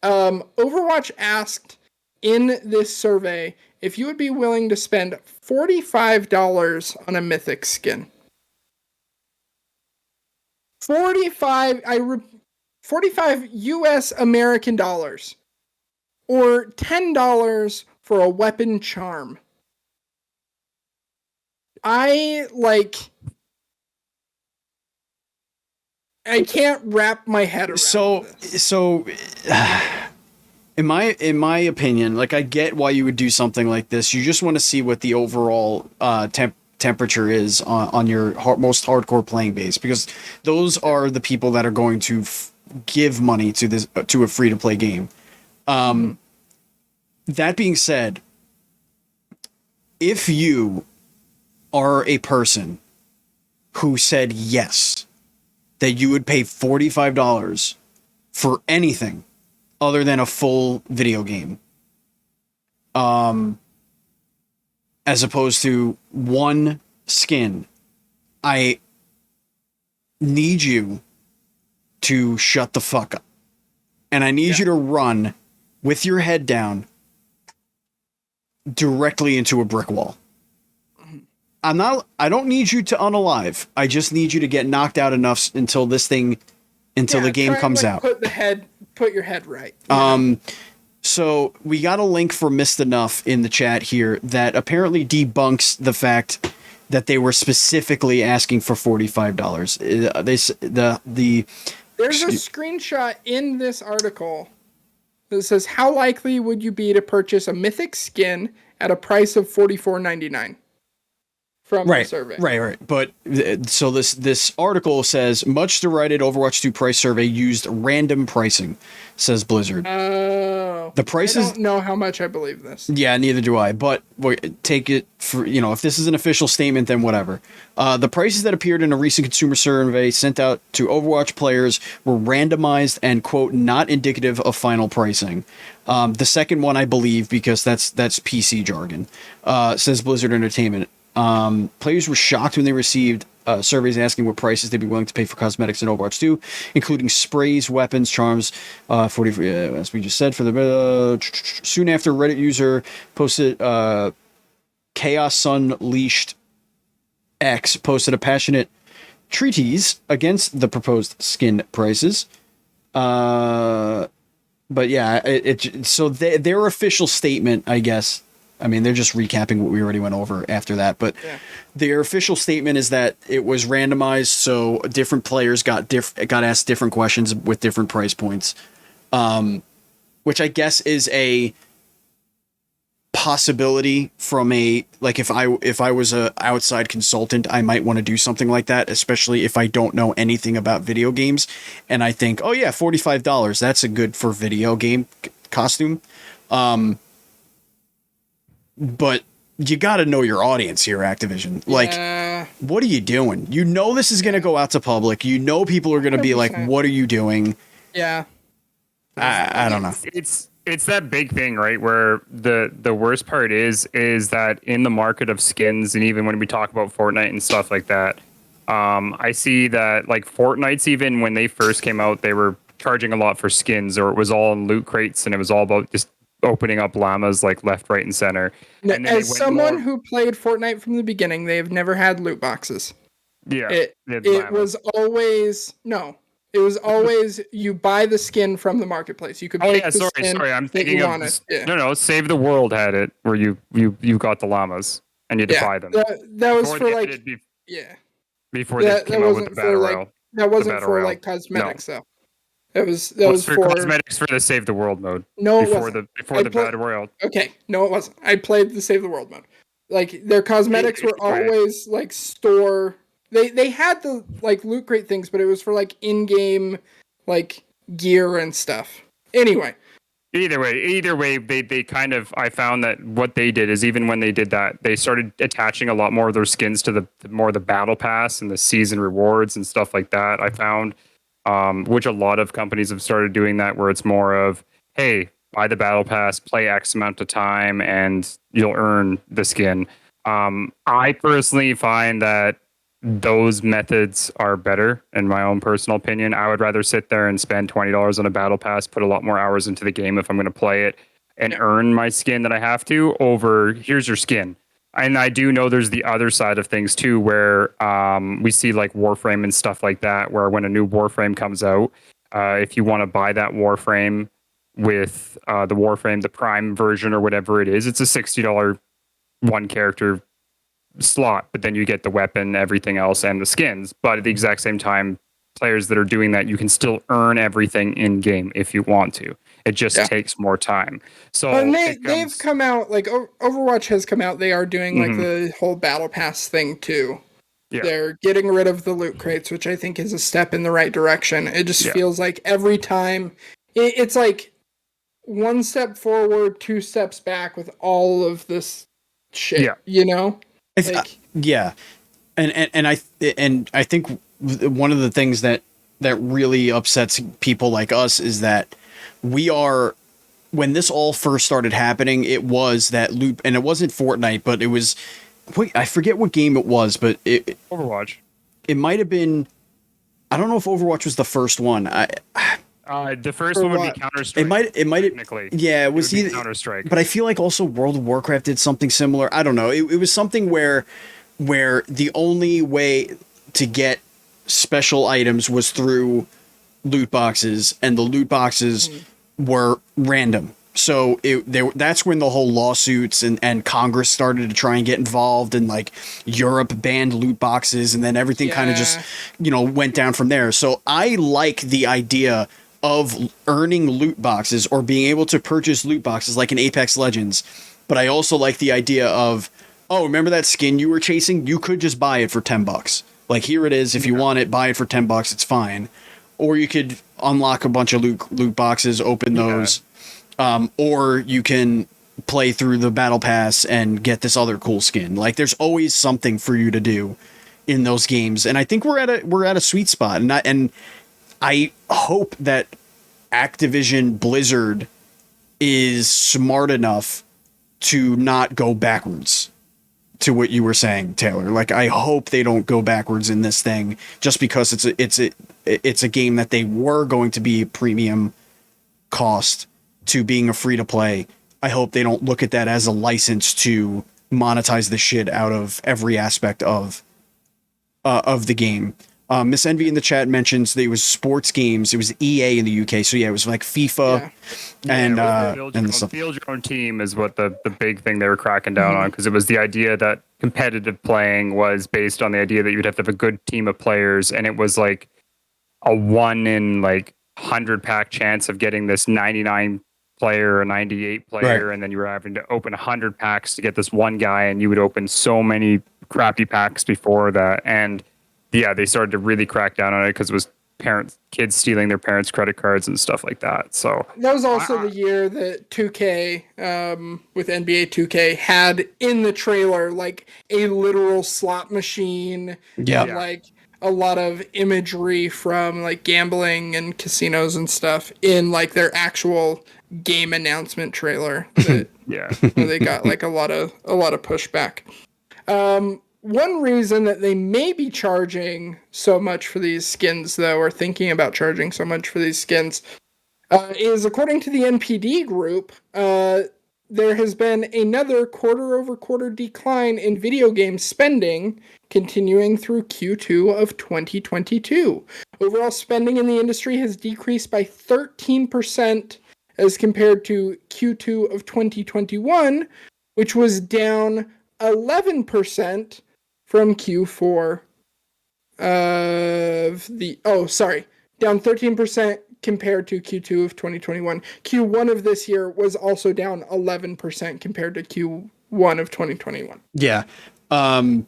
Overwatch asked in this survey if you would be willing to spend $45 on a mythic skin. 45 US American dollars, or $10 for a weapon charm. I can't wrap my head around this. So in my opinion, like, I get why you would do something like this. You just want to see what the overall temperature is on your most hardcore playing base, because those are the people that are going to give money to a free to play game. That being said, if you are a person who said yes, that you would pay $45 for anything other than a full video game. As opposed to one skin. I need you to shut the fuck up. And I need you to run with your head down directly into a brick wall. I don't need you to unalive. I just need you to get knocked out enough until the game comes out. Put your head right. So we got a link for Missed Enough in the chat here that apparently debunks the fact that they were specifically asking for $45. There's a screenshot in this article that says, how likely would you be to purchase a mythic skin at a price of $44.99 from the survey? Right. But so this article says, much derided Overwatch 2 price survey used random pricing, says Blizzard. Oh. The prices, I don't know how much I believe this. Yeah, neither do I. But take it for, if this is an official statement, then whatever. The prices that appeared in a recent consumer survey sent out to Overwatch players were randomized and, quote, not indicative of final pricing. The second one, I believe, because that's PC jargon, says Blizzard Entertainment. Players were shocked when they received surveys asking what prices they'd be willing to pay for cosmetics in Overwatch 2, including sprays, weapons, charms, 40, as we just said, for the soon after Reddit user posted Chaos Sun Leashed X posted a passionate treatise against the proposed skin prices. But yeah, so their official statement, I guess, I mean, they're just recapping what we already went over after that, but their official statement is that it was randomized, so different players got asked different questions with different price points, which I guess is a possibility from if I was a outside consultant, I might want to do something like that, especially if I don't know anything about video games, and I think, oh yeah, $45, that's a good for video game costume. But you got to know your audience here, Activision. What are you doing? You know this is going to go out to public. You know people are going to be like, what are you doing? Yeah. I don't know. It's that big thing, right? Where the worst part is that in the market of skins, and even when we talk about Fortnite and stuff like that, I see that like Fortnite's, even when they first came out, they were charging a lot for skins, or it was all in loot crates, and it was all about just opening up llamas like left, right, and center. And as someone who played Fortnite from the beginning, they have never had loot boxes. Yeah, it was always you buy the skin from the marketplace. You could pick the skin. Sorry, I'm thinking of no. Save the World had it where you got the llamas and you had to buy them. That was for like before they came out with the battle royale. That wasn't for like cosmetics though. That was for cosmetics for the Save the World mode. No, before the battle royale. Okay, no, it wasn't. I played the Save the World mode. Like their cosmetics were always like store. They had the like loot crate things, but it was for like in-game like gear and stuff. Anyway. Either way, they kind of, I found that what they did is, even when they did that, they started attaching a lot more of their skins to the battle pass and the season rewards and stuff like that. I found. Which a lot of companies have started doing that, where it's more of, hey, buy the battle pass, play X amount of time, and you'll earn the skin. I personally find that those methods are better, in my own personal opinion. I would rather sit there and spend $20 on a battle pass, put a lot more hours into the game if I'm going to play it, and earn my skin that I have to, over here's your skin. And I do know there's the other side of things too, where we see like Warframe and stuff like that, where when a new Warframe comes out, if you want to buy that Warframe with the Warframe, the Prime version or whatever it is, it's a $60 one character slot, but then you get the weapon, everything else, and the skins. But at the exact same time, players that are doing that, you can still earn everything in game if you want to. It just takes more time. So they've come out, like Overwatch has come out. They are doing like the whole battle pass thing too. Yeah. They're getting rid of the loot crates, which I think is a step in the right direction. It just feels like every time it's like one step forward, two steps back with all of this shit. Yeah. You know? And I think one of the things that really upsets people like us is that when this all first started happening, it was that loop, and it wasn't Fortnite, but it was, wait, I forget what game it was, but Overwatch. It might have been, I don't know if Overwatch was the first one. The first one would be Counter-Strike. It might technically. Yeah, it was either Counter-Strike. But I feel like also World of Warcraft did something similar. I don't know. It was something where the only way to get special items was through loot boxes, and the loot boxes were random. So that's when the whole lawsuits and Congress started to try and get involved, and like Europe banned loot boxes, and then everything kind of just, went down from there. So I like the idea of earning loot boxes or being able to purchase loot boxes like in Apex Legends. But I also like the idea of, oh, remember that skin you were chasing? You could just buy it for $10. Like, here it is. If you want it, buy it for $10. It's fine. Or you could unlock a bunch of loot boxes, open those. Or you can play through the battle pass and get this other cool skin. Like, there's always something for you to do in those games. And I think we're at a sweet spot. And I hope that Activision Blizzard is smart enough to not go backwards, to what you were saying, Taylor. Like, I hope they don't go backwards in this thing just because it's a game that they were going to be premium cost to being a free to play. I hope they don't look at that as a license to monetize the shit out of every aspect of the game. Miss Envy in the chat mentions that it was sports games. It was EA in the UK. So yeah, it was like FIFA and stuff. Build your own team is what the big thing they were cracking down on, because it was the idea that competitive playing was based on the idea that you'd have to have a good team of players, and it was like a 1 in like 100 pack chance of getting this 99 player or 98 player, Right. and then you were having to open 100 packs to get this one guy, and you would open so many crappy packs before that. And yeah, they started to really crack down on it because it was kids stealing their parents' credit cards and stuff like that. So that was also the year that 2K, with NBA 2K, had in the trailer like a literal slot machine, and like a lot of imagery from like gambling and casinos and stuff in like their actual game announcement trailer. That, they got like a lot of pushback. One reason that they may be charging so much for these skins, though, or thinking about charging so much for these skins, is according to the NPD group, there has been another quarter-over-quarter decline in video game spending, continuing through Q2 of 2022. Overall spending in the industry has decreased by 13% as compared to Q2 of 2021, which was down 11% from Q4 down 13% compared to Q2 of 2021. Q1 of this year was also down 11% compared to Q1 of 2021. Yeah. So,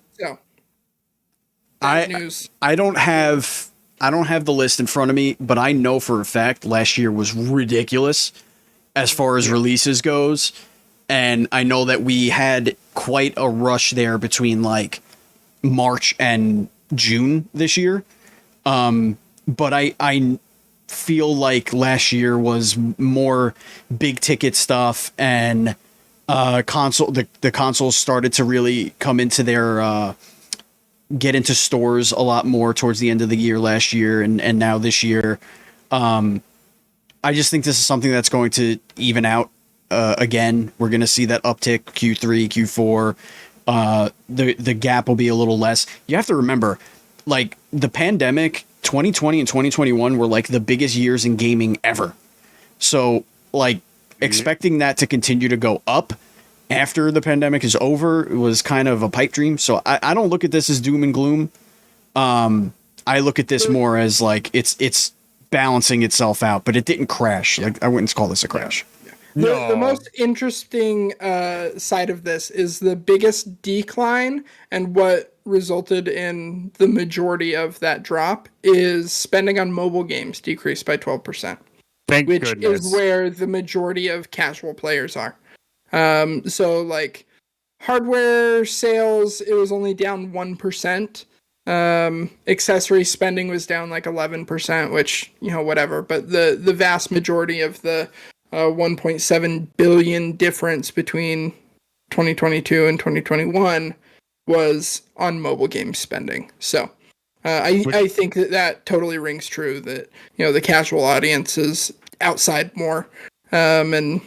news. I don't have the list in front of me, but I know for a fact last year was ridiculous as far as releases goes. And I know that we had quite a rush there between like March and June this year. But I feel like last year was more big ticket stuff, and the consoles started to really come into their get into stores a lot more towards the end of the year last year, and now this year. I just think this is something that's going to even out. Again, we're going to see that uptick Q3, Q4. The gap will be a little less. You have to remember, like, the pandemic, 2020 and 2021 were like the biggest years in gaming ever. So, like, expecting that to continue to go up after the pandemic is over was kind of a pipe dream. So I don't look at this as doom and gloom. I look at this more as like it's balancing itself out, but it didn't crash. Like, I wouldn't call this a crash. The most interesting side of this is the biggest decline, and what resulted in the majority of that drop is spending on mobile games decreased by 12%. Which is where the majority of casual players are. So like hardware sales, it was only down 1%. Accessory spending was down like 11%, which, whatever. But the vast majority of the 1.7 billion difference between 2022 and 2021 was on mobile game spending. So I think that totally rings true that, the casual audience is outside more. And,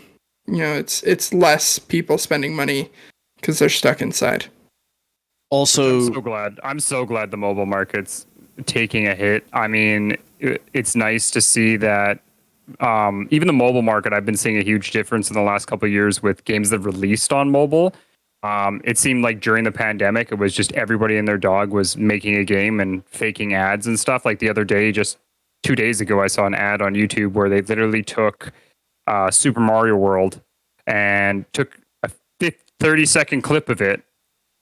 it's less people spending money because they're stuck inside. Also, I'm so glad the mobile market's taking a hit. I mean, it's nice to see that even the mobile market, I've been seeing a huge difference in the last couple of years with games that released on mobile. It seemed like during the pandemic, it was just everybody and their dog was making a game and faking ads and stuff. Like the other day, just 2 days ago, I saw an ad on YouTube where they literally took Super Mario World and took a 30-second clip of it,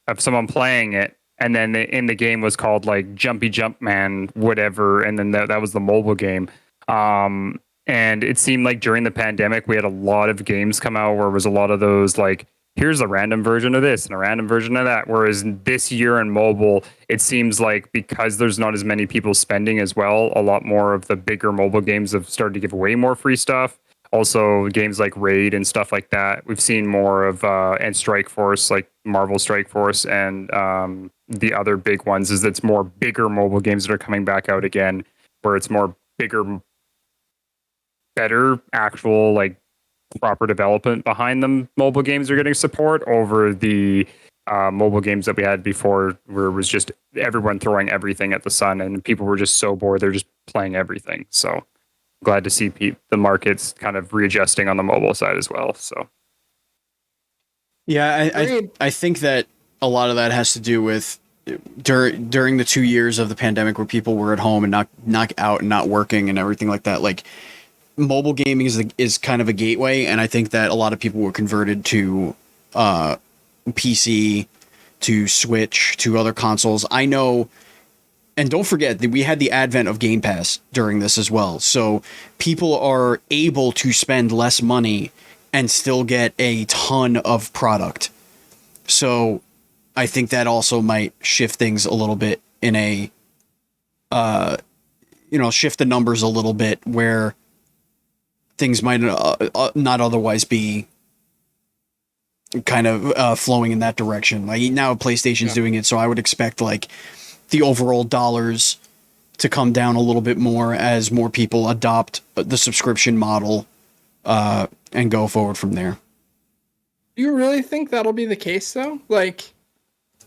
of someone playing it, and then in the game was called like Jumpy Jump Man, whatever, and then that was the mobile game. And it seemed like during the pandemic, we had a lot of games come out where it was a lot of those like, here's a random version of this and a random version of that. Whereas this year in mobile, it seems like because there's not as many people spending as well, a lot more of the bigger mobile games have started to give away more free stuff. Also, games like Raid and stuff like that, we've seen more of, and Strike Force, like Marvel Strike Force, and the other big ones is it's more bigger mobile games that are coming back out again, where it's more bigger, better actual like proper development behind them. Mobile games are getting support over the mobile games that we had before, where it was just everyone throwing everything at the sun, and people were just so bored they're just playing everything. So glad to see the markets kind of readjusting on the mobile side as well. So, yeah, I think that a lot of that has to do with during the 2 years of the pandemic where people were at home and not out and not working and everything like that. Like mobile gaming is kind of a gateway, and I think that a lot of people were converted to PC, to Switch, to other consoles. I know. And don't forget that we had the advent of Game Pass during this as well. So people are able to spend less money and still get a ton of product. So I think that also might shift things a little bit in a, shift the numbers a little bit where things might not otherwise be kind of flowing in that direction. Like now PlayStation's doing it. So I would expect like the overall dollars to come down a little bit more as more people adopt the subscription model and go forward from there. Do you really think that'll be the case though? Like,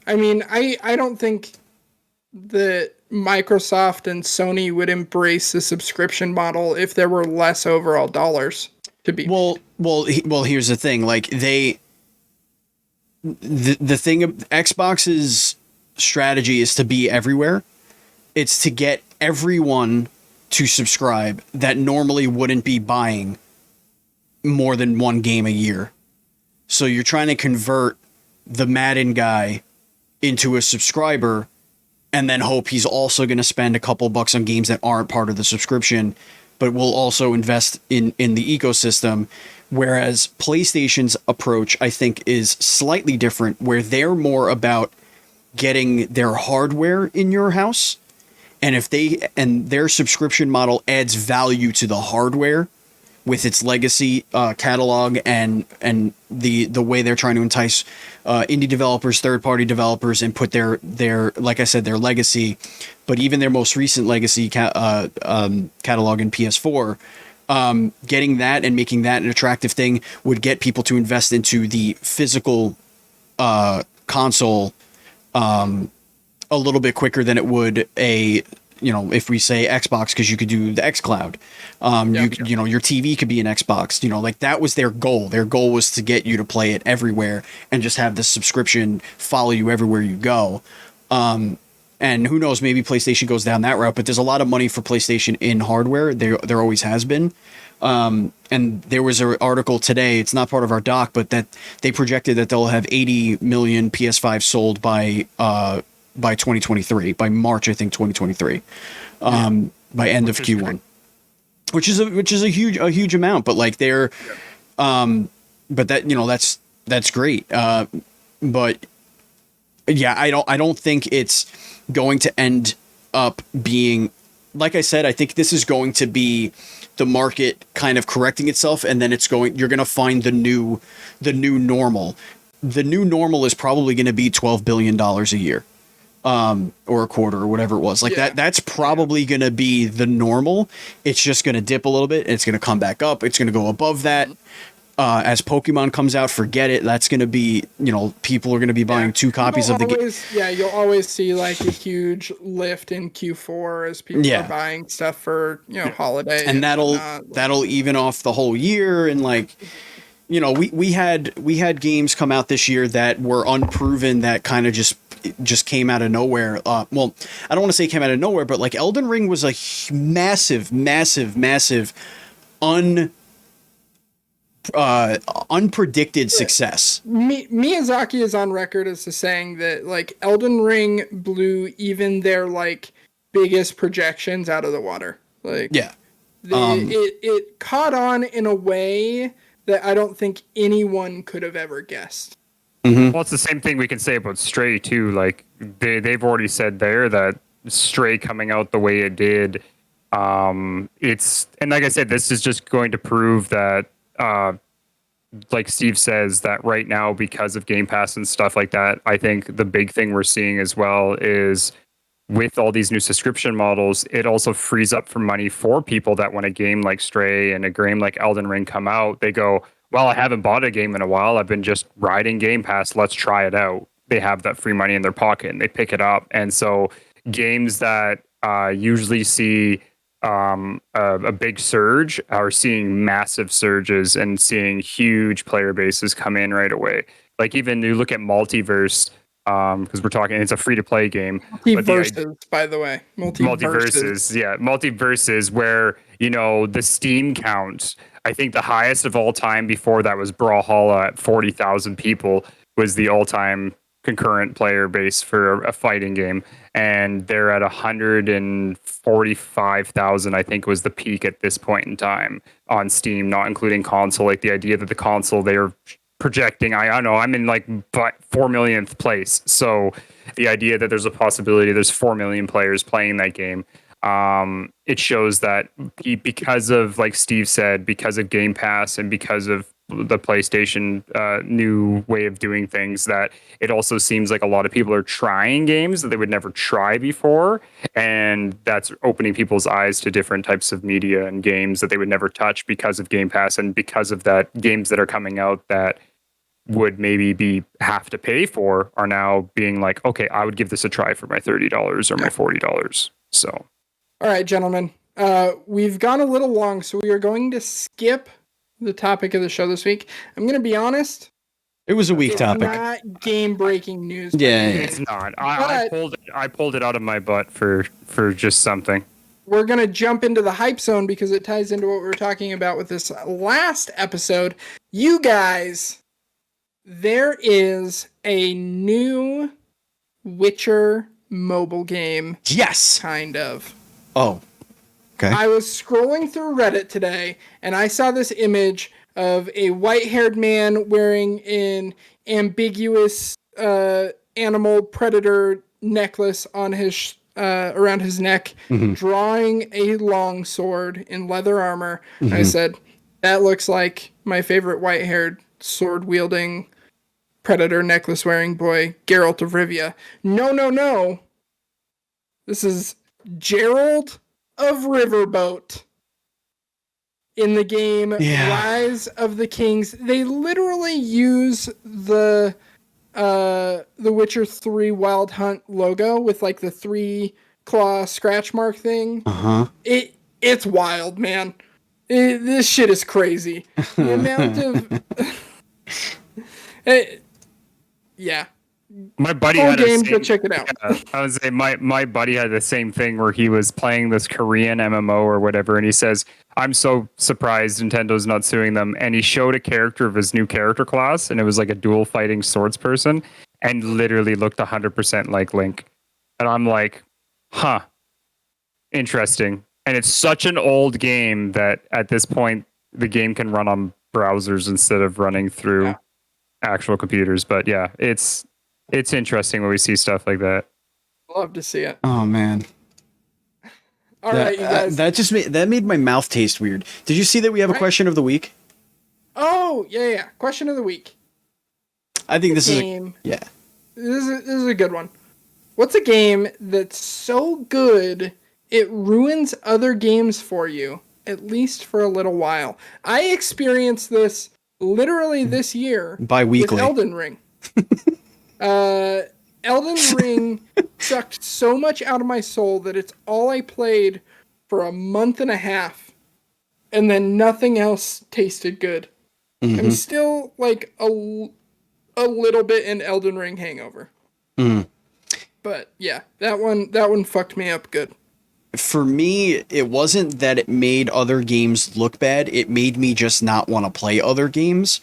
I mean, I don't think that Microsoft and Sony would embrace the subscription model if there were less overall dollars to be. Well, here's the thing. Like the thing of Xbox's strategy is to be everywhere. It's to get everyone to subscribe that normally wouldn't be buying more than one game a year. So you're trying to convert the Madden guy into a subscriber and then hope he's also going to spend a couple bucks on games that aren't part of the subscription, but will also invest in the ecosystem. Whereas PlayStation's approach, I think, is slightly different, where they're more about getting their hardware in your house, and their subscription model adds value to the hardware with its legacy catalog and the way they're trying to entice indie developers, third-party developers, and put their like I said, their legacy, but even their most recent legacy catalog in PS4, getting that and making that an attractive thing would get people to invest into the physical console a little bit quicker than it would if we say Xbox, because you could do the xCloud. Your TV could be an Xbox, like that was their goal. Their goal was to get you to play it everywhere and just have the subscription follow you everywhere you go. And who knows, maybe PlayStation goes down that route, but there's a lot of money for PlayStation in hardware. There always has been. And there was an article today, it's not part of our doc, but that they projected that they'll have 80 million PS5 sold by 2023, by March, I think 2023, by end of Q1, which is a huge amount, but like but that, that's great. But yeah, I don't think it's going to end up being, like I said, I think this is going to be the market kind of correcting itself, and then you're going to find the new normal. The new normal is probably going to be $12 billion a year, or a quarter, or whatever it was. Like that's probably going to be the normal. It's just going to dip a little bit. It's going to come back up. It's going to go above that. As Pokemon comes out, forget it. That's going to be, people are going to be buying 2 copies of the game. Yeah, you'll always see like a huge lift in Q4 as people are buying stuff for, holiday. And that'll even off the whole year. And like, we had games come out this year that were unproven, that kind of just came out of nowhere. Well, I don't want to say came out of nowhere, but like Elden Ring was a massive unpredicted success. Miyazaki is on record as saying that like Elden Ring blew even their like biggest projections out of the water. Like it caught on in a way that I don't think anyone could have ever guessed. Mm-hmm. Well, it's the same thing we can say about Stray too. Like they've already said there that Stray coming out the way it did, and like I said, this is just going to prove that, like Steve says, that right now, because of Game Pass and stuff like that, I think the big thing we're seeing as well is with all these new subscription models, it also frees up for money for people that when a game like Stray and a game like Elden Ring come out, they go, well, I haven't bought a game in a while. I've been just riding Game Pass. Let's try it out. They have that free money in their pocket and they pick it up. And so games that usually see a big surge are seeing massive surges and seeing huge player bases come in right away. Like even you look at Multiverse, because we're talking, it's a free-to-play game. Multiverses, by the way. Multiverses, where, the Steam count, I think the highest of all time before that was Brawlhalla at 40,000 people was the all-time concurrent player base for a fighting game. And they're at 145,000, I think was the peak at this point in time on Steam, not including console. Like the idea that the console, they're projecting, I don't know, I'm in like 4 millionth place. So the idea that there's a possibility there's 4 million players playing that game, it shows that because of, like Steve said, because of Game Pass and because of the PlayStation new way of doing things, that it also seems like a lot of people are trying games that they would never try before, and that's opening people's eyes to different types of media and games that they would never touch because of Game Pass, and because of that, games that are coming out that would maybe have to pay for are now being like, okay, I would give this a try for my $30 or my $40. So, all right, gentlemen, we've gone a little long, so we are going to skip the topic of the show this week. I'm going to be honest. It was a weak topic. Not game-breaking news. Yeah, it's not. I pulled it out of my butt for just something. We're going to jump into the hype zone because it ties into what we were talking about with this last episode. You guys, there is a new Witcher mobile game. Yes. Kind of. Oh. Okay. I was scrolling through Reddit today, and I saw this image of a white-haired man wearing an ambiguous animal predator necklace on his around his neck, drawing a long sword in leather armor. And I said, that looks like my favorite white-haired sword-wielding predator necklace-wearing boy, Geralt of Rivia. No. This is Gerald of Riverboat in the game Rise of the Kings. They literally use the Witcher 3 Wild Hunt logo with like the 3-claw scratch mark thing. It's wild, man. This shit is crazy. The amount of yeah. My buddy had the same, go check it out. I would say my buddy had the same thing where he was playing this Korean MMO or whatever, and he says, I'm so surprised Nintendo's not suing them. And he showed a character of his new character class, and it was like a dual fighting swords person, and literally looked 100% like Link. And I'm like, huh, interesting. And it's such an old game that at this point, the game can run on browsers instead of running through actual computers. But yeah, it's interesting when we see stuff like that. Love to see it. Oh man. All right, you guys. That made my mouth taste weird. Did you see that we have a question of the week? Oh, yeah. Question of the week. I think this game. Yeah. This is a good one. What's a game that's so good it ruins other games for you, at least for a little while? I experienced this literally this year bi-weekly with Elden Ring. Elden Ring sucked so much out of my soul that it's all I played for a month and a half, and then nothing else tasted good. Mm-hmm. I'm still like a little bit in Elden Ring hangover. Mm. But yeah, that one fucked me up good. For me, it wasn't that it made other games look bad. It made me just not want to play other games.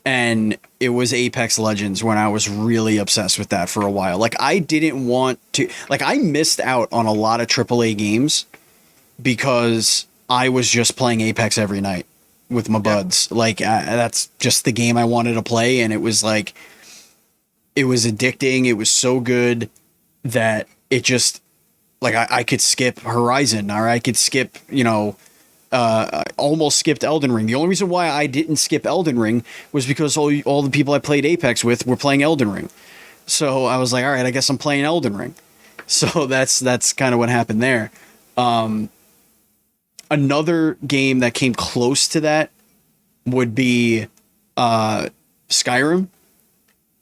And it was Apex Legends when I was really obsessed with that for a while. Like, I didn't want to... Like, I missed out on a lot of AAA games because I was just playing Apex every night with my buds. Like, that's just the game I wanted to play, and it was like... It was addicting. It was so good that it just... Like, I could skip Horizon, or I could skip, almost skipped Elden Ring. The only reason why I didn't skip Elden Ring was because all the people I played Apex with were playing Elden Ring. So I was like, all right, I guess I'm playing Elden Ring. So that's kind of what happened there. Another game that came close to that would be Skyrim.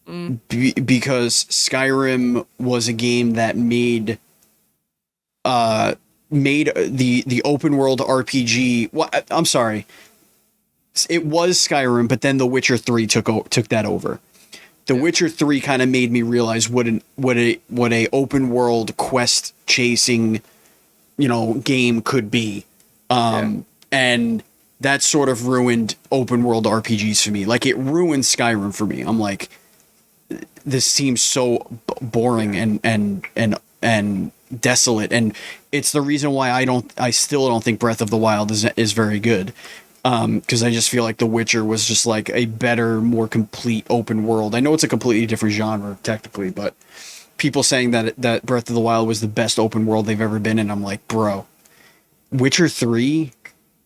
Because Skyrim was a game that made the open world RPG. Well, I'm sorry, it was Skyrim, but then The Witcher 3 took that over. The Witcher 3 kind of made me realize what a open world quest chasing, game could be. And that sort of ruined open world RPGs for me. Like, it ruined Skyrim for me. I'm like, this seems so boring and desolate, and it's the reason why I still don't think Breath of the Wild is very good, because I just feel like The Witcher was just like a better, more complete open world. I know it's a completely different genre technically, but people saying that Breath of the Wild was the best open world they've ever been in, I'm like, bro, Witcher 3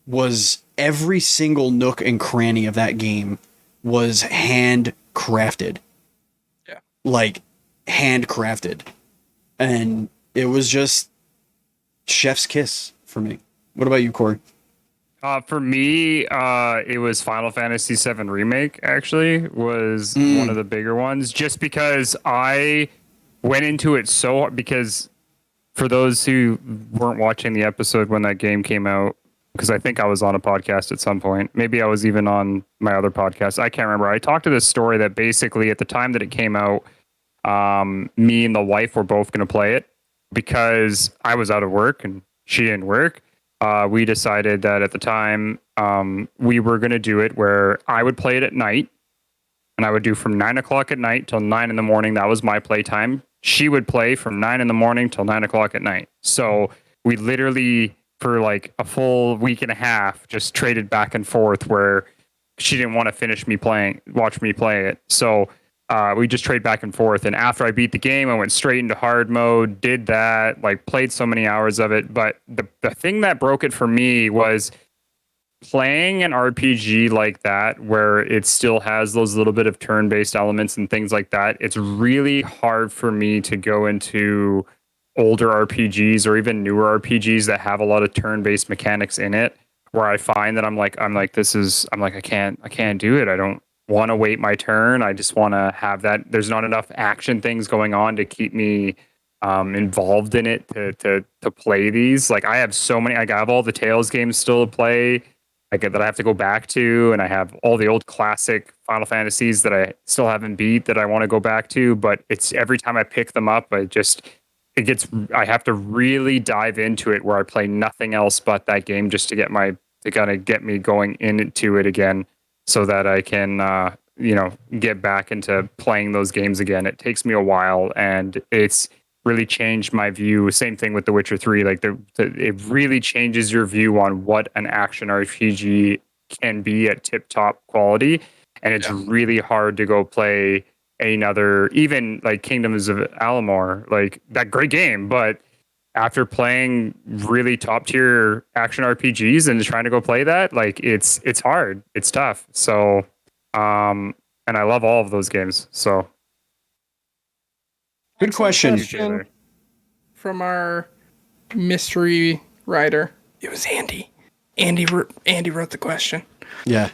was every single nook and cranny of that game was handcrafted. Yeah, like handcrafted. And it was just chef's kiss for me. What about you, Kory? For me, it was Final Fantasy VII Remake, actually, was one of the bigger ones. Just because I went into it because for those who weren't watching the episode when that game came out, because I think I was on a podcast at some point. Maybe I was even on my other podcast. I can't remember. I talked to this story that basically at the time that it came out, me and the wife were both going to play it because I was out of work and she didn't work. We decided that at the time, we were going to do it where I would play it at night, and I would do from 9 o'clock at night till 9 in the morning. That was my play time. She would play from 9 in the morning till 9 o'clock at night. So we literally, for like a full week and a half, just traded back and forth where she didn't want to watch me play it. So we just trade back and forth. And after I beat the game, I went straight into hard mode, did that, like played so many hours of it. But the thing that broke it for me was playing an RPG like that, where it still has those little bit of turn-based elements and things like that. It's really hard for me to go into older RPGs or even newer RPGs that have a lot of turn-based mechanics in it, where I find that I'm like, I can't do it. I don't want to wait my turn. I just want to have that. There's not enough action things going on to keep me involved in it to play these. Like, I have so many. I have all the Tales games still to play, that I have to go back to, and I have all the old classic Final Fantasies that I still haven't beat that I want to go back to. But it's every time I pick them up, I have to really dive into it where I play nothing else but that game just to kind of get me going into it again, so that I can, get back into playing those games again. It takes me a while, and it's really changed my view. Same thing with The Witcher 3. Like, it really changes your view on what an action RPG can be at tip-top quality. and it's really hard to go play another, even like Kingdoms of Alamor, like that great game, but after playing really top tier action RPGs and trying to go play that, like it's hard, it's tough. So, and I love all of those games. So, Good question. From our mystery writer. It was Andy. Andy wrote the question. Yeah.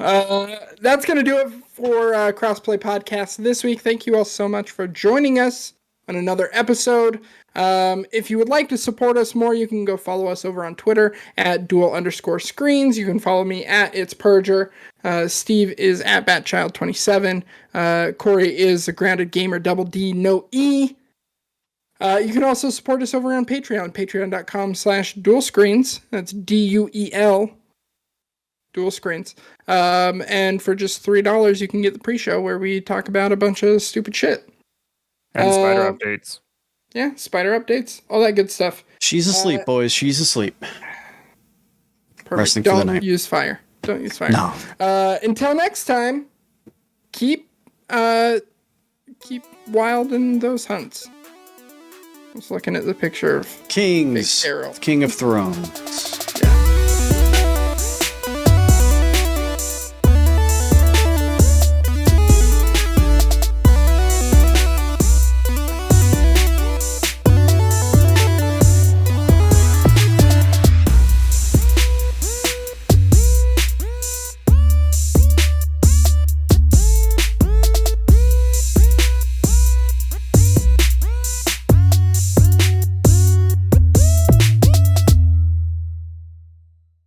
That's going to do it for Crossplay Podcast this week. Thank you all so much for joining us on another episode. If you would like to support us more, you can go follow us over on Twitter at duel_screens. You can follow me at It's Purger. Steve is at Batchild27. Kory is the Grounded Gamer, double D, no E. You can also support us over on Patreon, patreon.com/duelscreens. That's DUEL, Dual Screens. And for just $3, you can get the pre-show where we talk about a bunch of stupid shit. And spider updates. Yeah, spider updates, all that good stuff. She's asleep, boys. She's asleep. Perfect. Resting for the night. Don't use fire. No. Until next time, keep wild in those hunts. I was looking at the picture of Kings. Big Arrow. King of Thrones.